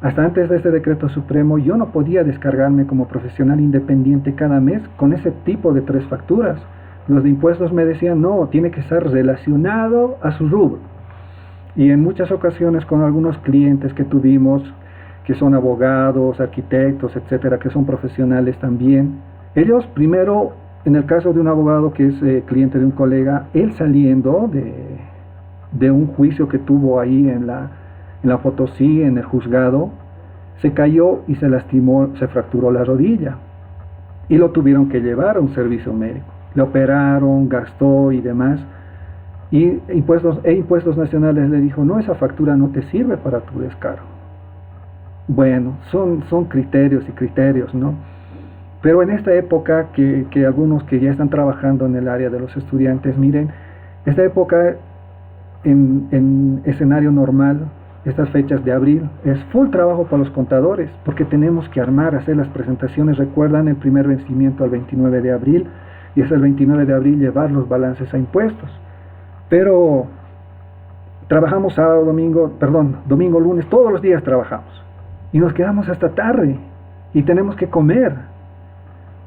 Hasta antes de este decreto supremo, yo no podía descargarme como profesional independiente cada mes con ese tipo de 3 facturas. Los de impuestos me decían, no, tiene que estar relacionado a su rubro. Y en muchas ocasiones con algunos clientes que tuvimos, que son abogados, arquitectos, etcétera, que son profesionales también, ellos primero, en el caso de un abogado que es cliente de un colega, él saliendo de un juicio que tuvo ahí en la Potosí, en el juzgado, se cayó y se lastimó, se fracturó la rodilla y lo tuvieron que llevar a un servicio médico. Le operaron, gastó y demás. Y Impuestos Nacionales le dijo, no, esa factura no te sirve para tu descargo. Bueno, son criterios y criterios, ¿no? Pero en esta época que algunos que ya están trabajando en el área de los estudiantes, miren, esta época en escenario normal, estas fechas de abril, es full trabajo para los contadores, porque tenemos que armar, hacer las presentaciones. Recuerdan el primer vencimiento al 29 de abril, y es el 29 de abril llevar los balances a impuestos. Pero trabajamos sábado, domingo, lunes, todos los días trabajamos. Y nos quedamos hasta tarde, y tenemos que comer.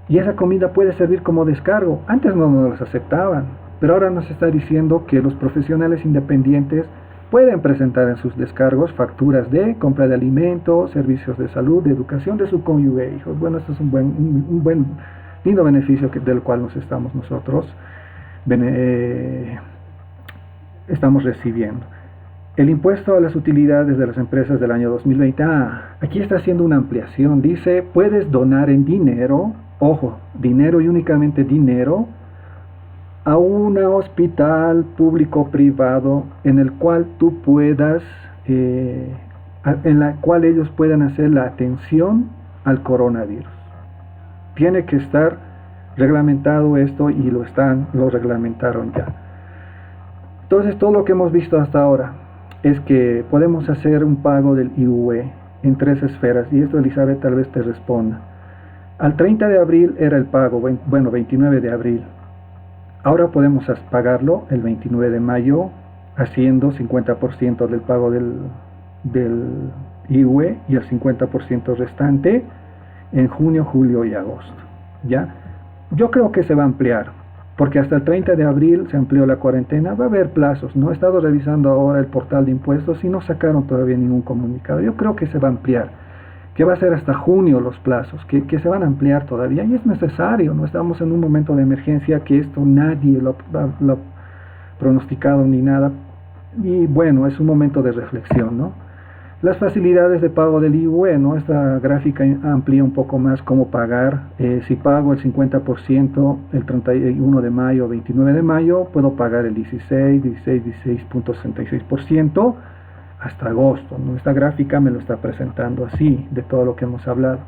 Y esa comida puede servir como descargo. Antes no nos las aceptaban, pero ahora nos está diciendo que los profesionales independientes pueden presentar en sus descargos facturas de compra de alimentos, servicios de salud, de educación de su cónyuge e hijos. Bueno, esto es un buen lindo beneficio del cual nos estamos nosotros estamos recibiendo. El impuesto a las utilidades de las empresas del año 2020. Aquí está haciendo una ampliación. Dice, puedes donar en dinero, ojo, dinero y únicamente dinero, a un hospital público-privado en el cual tú puedas, en la cual ellos puedan hacer la atención al coronavirus. Tiene que estar reglamentado esto, y lo reglamentaron ya. Entonces, todo lo que hemos visto hasta ahora es que podemos hacer un pago del IUE en 3 esferas, y esto Elizabeth tal vez te responda. Al 30 de abril era el pago, 29 de abril. Ahora podemos pagarlo el 29 de mayo, haciendo 50% del pago del IUE, y el 50% restante en junio, julio y agosto. ¿Ya? Yo creo que se va a ampliar, porque hasta el 30 de abril se amplió la cuarentena. Va a haber plazos. No he estado revisando ahora el portal de impuestos y no sacaron todavía ningún comunicado. Yo creo que se va a ampliar, que va a ser hasta junio los plazos, que se van a ampliar todavía, y es necesario. No estamos en un momento de emergencia, que esto nadie lo ha pronosticado ni nada, y bueno, es un momento de reflexión, ¿no? Las facilidades de pago del IUE, ¿no? Esta gráfica amplía un poco más cómo pagar. Si pago el 50% el 31 de mayo o 29 de mayo, puedo pagar el 16.66% hasta agosto, ¿no? Esta gráfica me lo está presentando así, de todo lo que hemos hablado.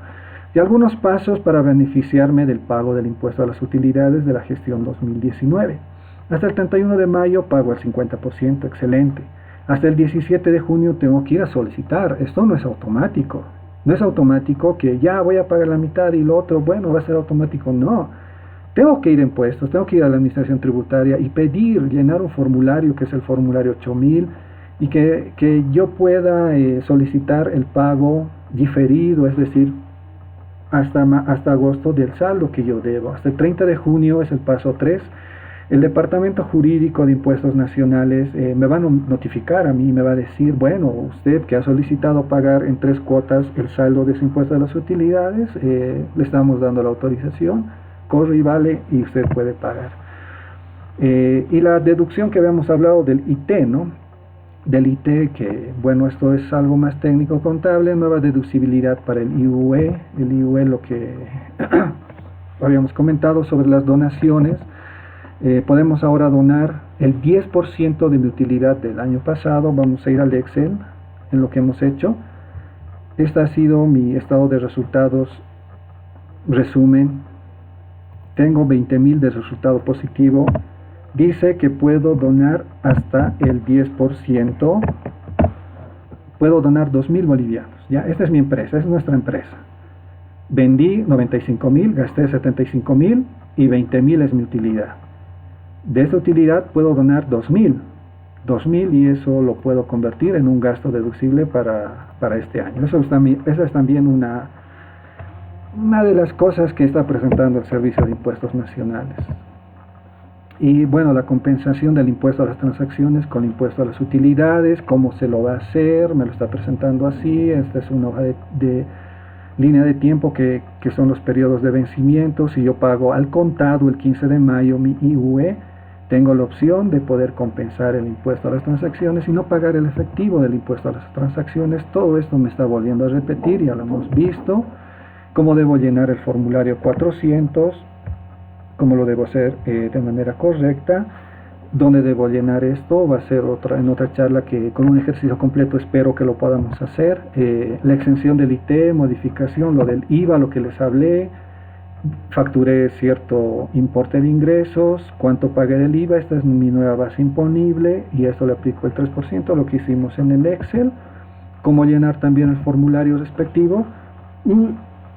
Y algunos pasos para beneficiarme del pago del impuesto a las utilidades de la gestión 2019. Hasta el 31 de mayo pago el 50%, excelente. Hasta el 17 de junio tengo que ir a solicitar. Esto no es automático. No es automático que ya voy a pagar la mitad y lo otro, bueno, va a ser automático. No. Tengo que ir a impuestos, tengo que ir a la administración tributaria y pedir, llenar un formulario, que es el formulario 8000, y que yo pueda solicitar el pago diferido, es decir, hasta agosto del saldo que yo debo. Hasta el 30 de junio es el paso 3. El Departamento Jurídico de Impuestos Nacionales me va a notificar a mí, me va a decir, bueno, usted que ha solicitado pagar en 3 cuotas el saldo de su impuesto a las utilidades, le estamos dando la autorización, corre y vale, y usted puede pagar. Y la deducción que habíamos hablado del IT, ¿no? Del IT, que bueno, esto es algo más técnico contable, nueva deducibilidad para el IUE. El IUE, lo que habíamos comentado sobre las donaciones. Podemos ahora donar el 10% de mi utilidad del año pasado. Vamos a ir al Excel en lo que hemos hecho. Este ha sido mi estado de resultados resumen. Tengo 20.000 de resultado positivo. Dice que puedo donar hasta el 10%. Puedo donar 2.000 bolivianos. ¿Ya? Esta es mi empresa, es nuestra empresa. Vendí 95.000, gasté 75.000 y 20.000 es mi utilidad. De esa utilidad puedo donar 2.000, y eso lo puedo convertir en un gasto deducible para este año. Esa es también una de las cosas que está presentando el Servicio de Impuestos Nacionales. Y bueno, la compensación del impuesto a las transacciones con el impuesto a las utilidades, cómo se lo va a hacer, me lo está presentando así. Esta es una hoja de línea de tiempo que son los periodos de vencimiento. Si yo pago al contado el 15 de mayo mi IUE, tengo la opción de poder compensar el impuesto a las transacciones y no pagar el efectivo del impuesto a las transacciones. Todo esto me está volviendo a repetir, ya lo hemos visto. Cómo debo llenar el formulario 400, cómo lo debo hacer de manera correcta, dónde debo llenar esto, va a ser en otra charla que con un ejercicio completo espero que lo podamos hacer. La exención del IT, modificación, lo del IVA, lo que les hablé. Facturé cierto importe de ingresos, cuánto pagué del IVA, esta es mi nueva base imponible y esto le aplico el 3%, lo que hicimos en el Excel. cómo llenar también el formulario respectivo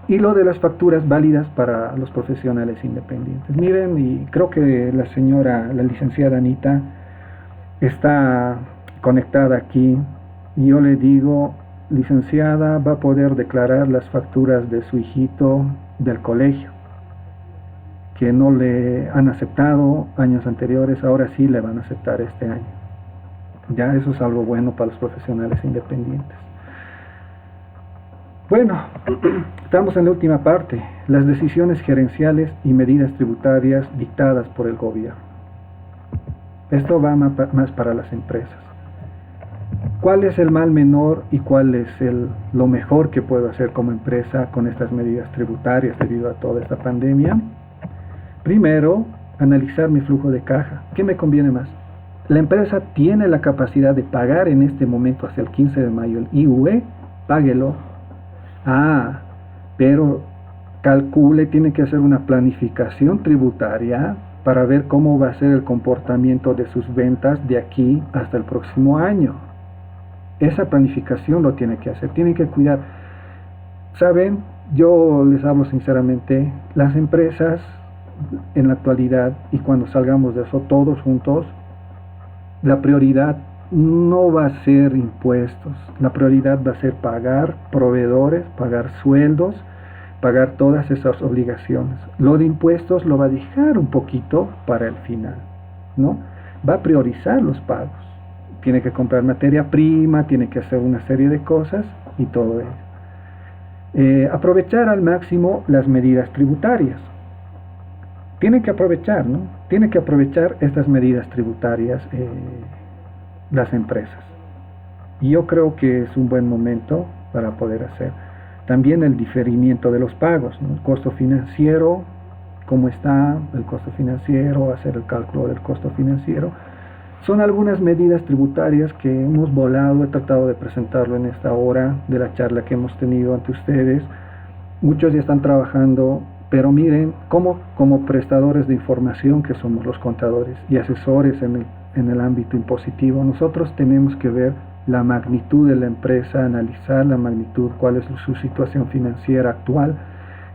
y lo de las facturas válidas para los profesionales independientes. Miren, y creo que la licenciada Anita, está conectada aquí, y yo le digo, licenciada, va a poder declarar las facturas de su hijito del colegio, que no le han aceptado años anteriores, ahora sí le van a aceptar este año. Ya eso es algo bueno para los profesionales independientes. Bueno, estamos en la última parte, las decisiones gerenciales y medidas tributarias dictadas por el gobierno. Esto va más para las empresas. ¿Cuál es el mal menor y cuál es lo mejor que puedo hacer como empresa con estas medidas tributarias debido a toda esta pandemia? Primero, analizar mi flujo de caja. ¿Qué me conviene más? La empresa tiene la capacidad de pagar en este momento hasta el 15 de mayo el IUE, páguelo. Pero calcule, tiene que hacer una planificación tributaria para ver cómo va a ser el comportamiento de sus ventas de aquí hasta el próximo año. Esa planificación lo tiene que hacer, tiene que cuidar. Saben, yo les hablo sinceramente, las empresas en la actualidad y cuando salgamos de eso todos juntos, la prioridad no va a ser impuestos, la prioridad va a ser pagar proveedores, pagar sueldos, pagar todas esas obligaciones. Lo de impuestos lo va a dejar un poquito para el final, ¿no? Va a priorizar los pagos. Tiene que comprar materia prima, tiene que hacer una serie de cosas y todo ello. Aprovechar al máximo las medidas tributarias. Tiene que aprovechar, ¿no? Tiene que aprovechar estas medidas tributarias las empresas. Y yo creo que es un buen momento para poder hacer. También el diferimiento de los pagos, ¿no? El costo financiero, cómo está el costo financiero, hacer el cálculo del costo financiero. Son algunas medidas tributarias que hemos volado, he tratado de presentarlo en esta hora de la charla que hemos tenido ante ustedes. Muchos ya están trabajando, pero miren, como prestadores de información que somos los contadores y asesores en el ámbito impositivo, nosotros tenemos que ver la magnitud de la empresa, analizar la magnitud, cuál es su situación financiera actual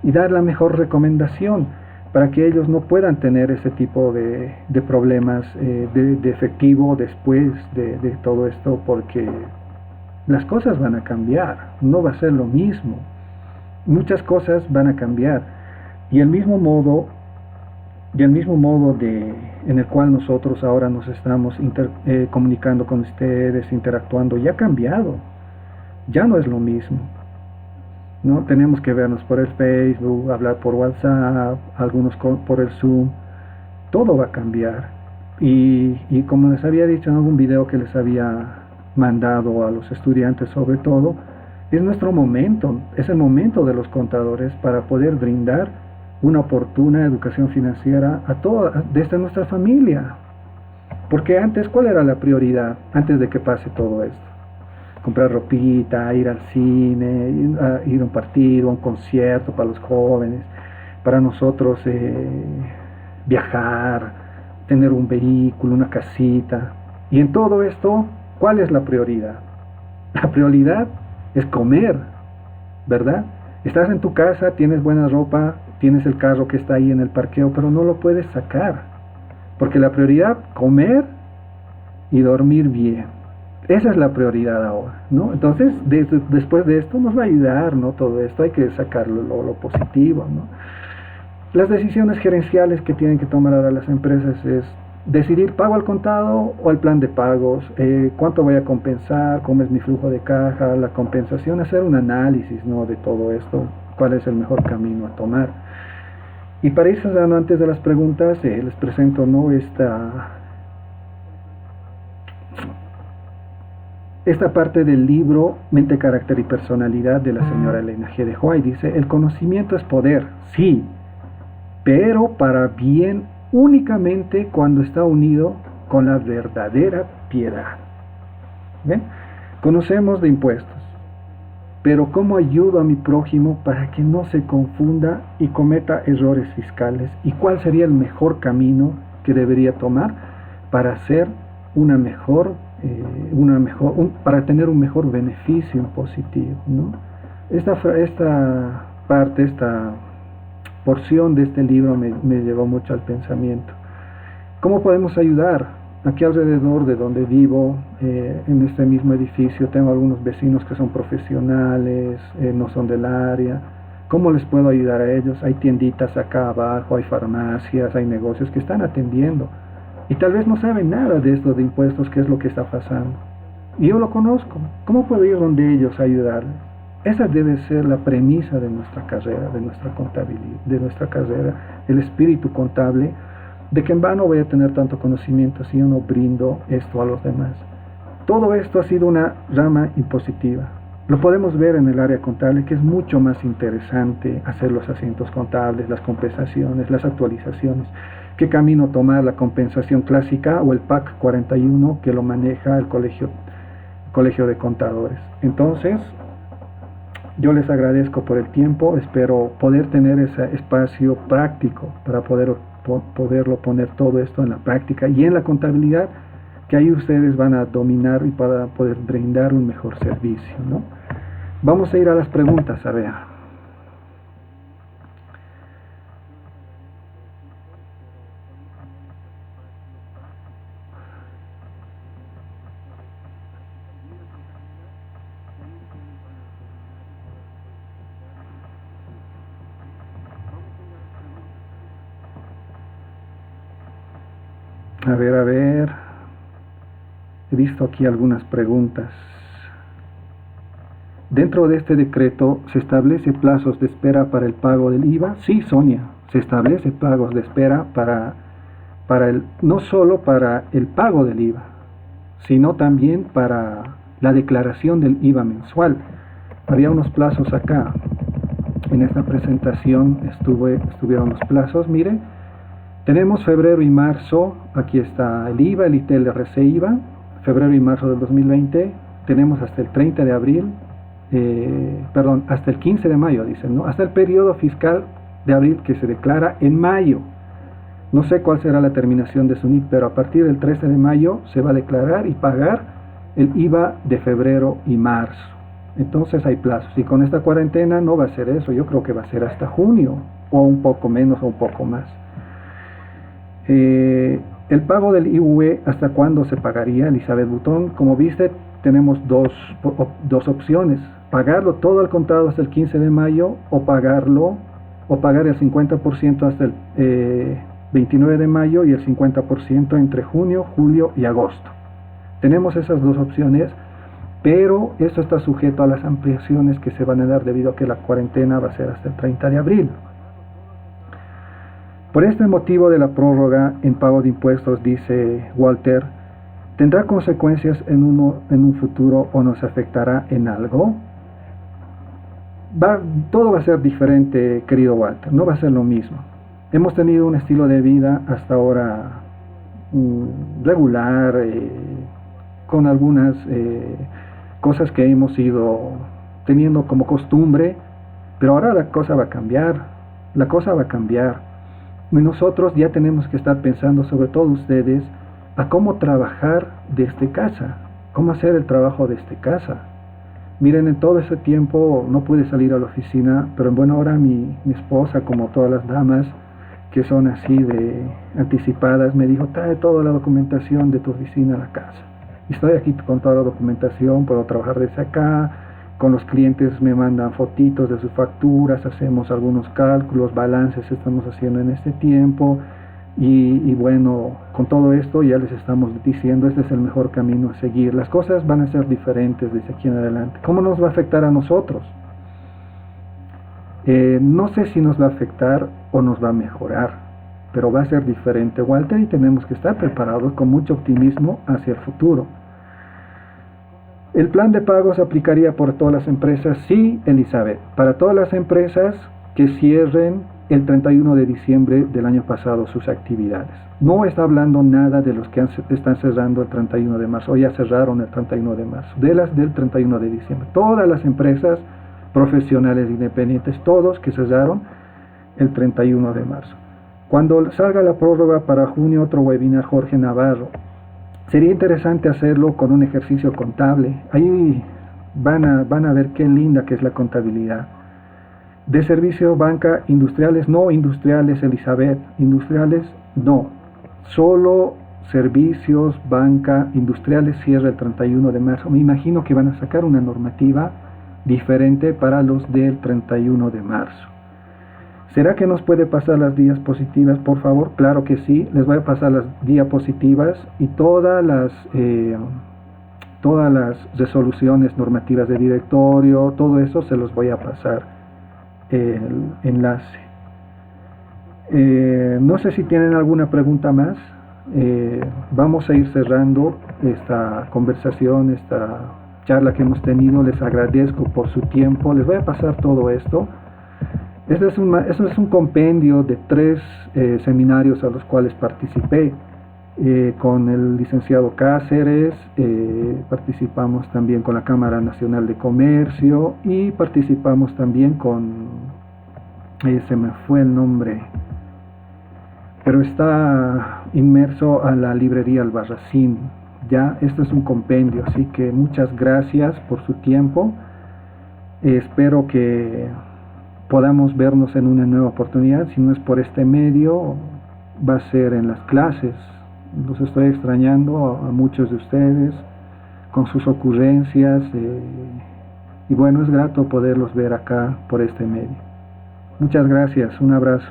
y dar la mejor recomendación para que ellos no puedan tener ese tipo de problemas de efectivo después de todo esto, porque las cosas van a cambiar, no va a ser lo mismo, muchas cosas van a cambiar y el mismo modo en el cual nosotros ahora nos estamos comunicando con ustedes, interactuando, ya ha cambiado, ya no es lo mismo, ¿no? Tenemos que vernos por el Facebook, hablar por WhatsApp, algunos por el Zoom, todo va a cambiar. Y como les había dicho en algún video que les había mandado a los estudiantes sobre todo, es nuestro momento, es el momento de los contadores para poder brindar una oportuna educación financiera a toda, desde nuestra familia. Porque antes, ¿cuál era la prioridad antes de que pase todo esto? Comprar ropita, ir al cine, ir a un partido, a un concierto para los jóvenes, para nosotros viajar, tener un vehículo, una casita. Y en todo esto, ¿cuál es la prioridad? La prioridad es comer, ¿verdad? Estás en tu casa, tienes buena ropa, tienes el carro que está ahí en el parqueo, pero no lo puedes sacar, porque la prioridad, comer y dormir bien. Esa es la prioridad ahora, ¿no? Entonces, después de esto nos va a ayudar, ¿no? Todo esto hay que sacarlo lo positivo, ¿no? Las decisiones gerenciales que tienen que tomar ahora las empresas es decidir pago al contado o al plan de pagos, cuánto voy a compensar, cómo es mi flujo de caja, la compensación, hacer un análisis, ¿no? De todo esto, cuál es el mejor camino a tomar. Y para ir cerrando, antes de las preguntas, les presento, ¿no? Esta parte del libro Mente, Carácter y Personalidad de la señora Elena G. de White. Dice: el conocimiento es poder, sí, pero para bien únicamente cuando está unido con la verdadera piedad. ¿Ven? Conocemos de impuestos, pero ¿cómo ayudo a mi prójimo para que no se confunda y cometa errores fiscales? ¿Y cuál sería el mejor camino que debería tomar para hacer una mejor para tener un mejor beneficio positivo, ¿no? Esta parte, esta porción de este libro me llevó mucho al pensamiento. ¿Cómo podemos ayudar? Aquí alrededor de donde vivo, en este mismo edificio, tengo algunos vecinos que son profesionales, no son del área. ¿Cómo les puedo ayudar a ellos? Hay tienditas acá abajo, hay farmacias, hay negocios que están atendiendo. Y tal vez no saben nada de esto de impuestos, qué es lo que está pasando. Y yo lo conozco. ¿Cómo puedo ir donde ellos a ayudarles? Esa debe ser la premisa de nuestra carrera, de nuestra contabilidad, de nuestra carrera, el espíritu contable, de que en vano voy a tener tanto conocimiento si yo no brindo esto a los demás. Todo esto ha sido una rama impositiva. Lo podemos ver en el área contable, que es mucho más interesante hacer los asientos contables, las compensaciones, las actualizaciones. ¿Qué camino tomar? La compensación clásica o el PAC 41 que lo maneja el colegio de contadores. Entonces, yo les agradezco por el tiempo, espero poder tener ese espacio práctico para poderlo poner todo esto en la práctica y en la contabilidad, que ahí ustedes van a dominar y para poder brindar un mejor servicio, ¿no? Vamos a ir a las preguntas, a ver. A ver, he visto aquí algunas preguntas. Dentro de este decreto, ¿se establece plazos de espera para el pago del IVA? Sí, Sonia, se establece plazos de espera no solo para el pago del IVA, sino también para la declaración del IVA mensual. Había unos plazos acá. En esta presentación estuvieron los plazos, miren. Tenemos febrero y marzo, aquí está el IVA, el ITEL, RC-IVA, febrero y marzo del 2020, tenemos hasta el 30 de abril, hasta el 15 de mayo, dicen, ¿no? Hasta el periodo fiscal de abril que se declara en mayo. No sé cuál será la terminación de su NIC, pero a partir del 13 de mayo se va a declarar y pagar el IVA de febrero y marzo. Entonces hay plazos, y con esta cuarentena no va a ser eso, yo creo que va a ser hasta junio, o un poco menos o un poco más. El pago del IUE, ¿hasta cuándo se pagaría, Elizabeth Butón? Como viste, tenemos dos opciones: pagarlo todo al contado hasta el 15 de mayo o pagar el 50% hasta el 29 de mayo y el 50% entre junio, julio y agosto. Tenemos esas dos opciones, pero esto está sujeto a las ampliaciones que se van a dar debido a que la cuarentena va a ser hasta el 30 de abril. Por este motivo de la prórroga en pago de impuestos, dice Walter, ¿tendrá consecuencias en un futuro o nos afectará en algo? Todo va a ser diferente, querido Walter, no va a ser lo mismo. Hemos tenido un estilo de vida hasta ahora regular, con algunas cosas que hemos ido teniendo como costumbre, pero ahora la cosa va a cambiar. Y nosotros ya tenemos que estar pensando, sobre todo ustedes, a cómo trabajar desde casa, cómo hacer el trabajo desde casa. Miren, en todo ese tiempo no pude salir a la oficina, pero en buena hora mi esposa, como todas las damas que son así de anticipadas, me dijo: trae toda la documentación de tu oficina a la casa. Y estoy aquí con toda la documentación, puedo trabajar desde acá. Con los clientes me mandan fotitos de sus facturas, hacemos algunos cálculos, balances estamos haciendo en este tiempo, y bueno, con todo esto ya les estamos diciendo, este es el mejor camino a seguir. Las cosas van a ser diferentes desde aquí en adelante. ¿Cómo nos va a afectar a nosotros? No sé si nos va a afectar o nos va a mejorar, pero va a ser diferente, Walter, y tenemos que estar preparados con mucho optimismo hacia el futuro. ¿El plan de pagos aplicaría por todas las empresas? Sí, Elizabeth, para todas las empresas que cierren el 31 de diciembre del año pasado sus actividades. No está hablando nada de los que están cerrando el 31 de marzo o ya cerraron el 31 de marzo, de las del 31 de diciembre. Todas las empresas profesionales independientes, todos que cerraron el 31 de marzo. Cuando salga la prórroga para junio, otro webinar, Jorge Navarro. Sería interesante hacerlo con un ejercicio contable. Ahí van a ver qué linda que es la contabilidad. De servicio, banca, industriales, no industriales, Elizabeth, industriales, no. Solo servicios, banca, industriales cierra el 31 de marzo. Me imagino que van a sacar una normativa diferente para los del 31 de marzo. ¿Será que nos puede pasar las diapositivas, por favor? Claro que sí, les voy a pasar las diapositivas y todas las resoluciones normativas de directorio, todo eso se los voy a pasar el enlace. No sé si tienen alguna pregunta más. Vamos a ir cerrando esta conversación, esta charla que hemos tenido. Les agradezco por su tiempo. Les voy a pasar todo esto. Eso es un compendio de 3 seminarios a los cuales participé. Con el licenciado Cáceres, participamos también con la Cámara Nacional de Comercio y participamos también con, se me fue el nombre, pero está inmerso a la librería Albarracín. Ya, esto es un compendio, así que muchas gracias por su tiempo. Espero que podamos vernos en una nueva oportunidad. Si no es por este medio, va a ser en las clases. Los estoy extrañando a muchos de ustedes con sus ocurrencias y bueno, es grato poderlos ver acá por este medio. Muchas gracias, un abrazo.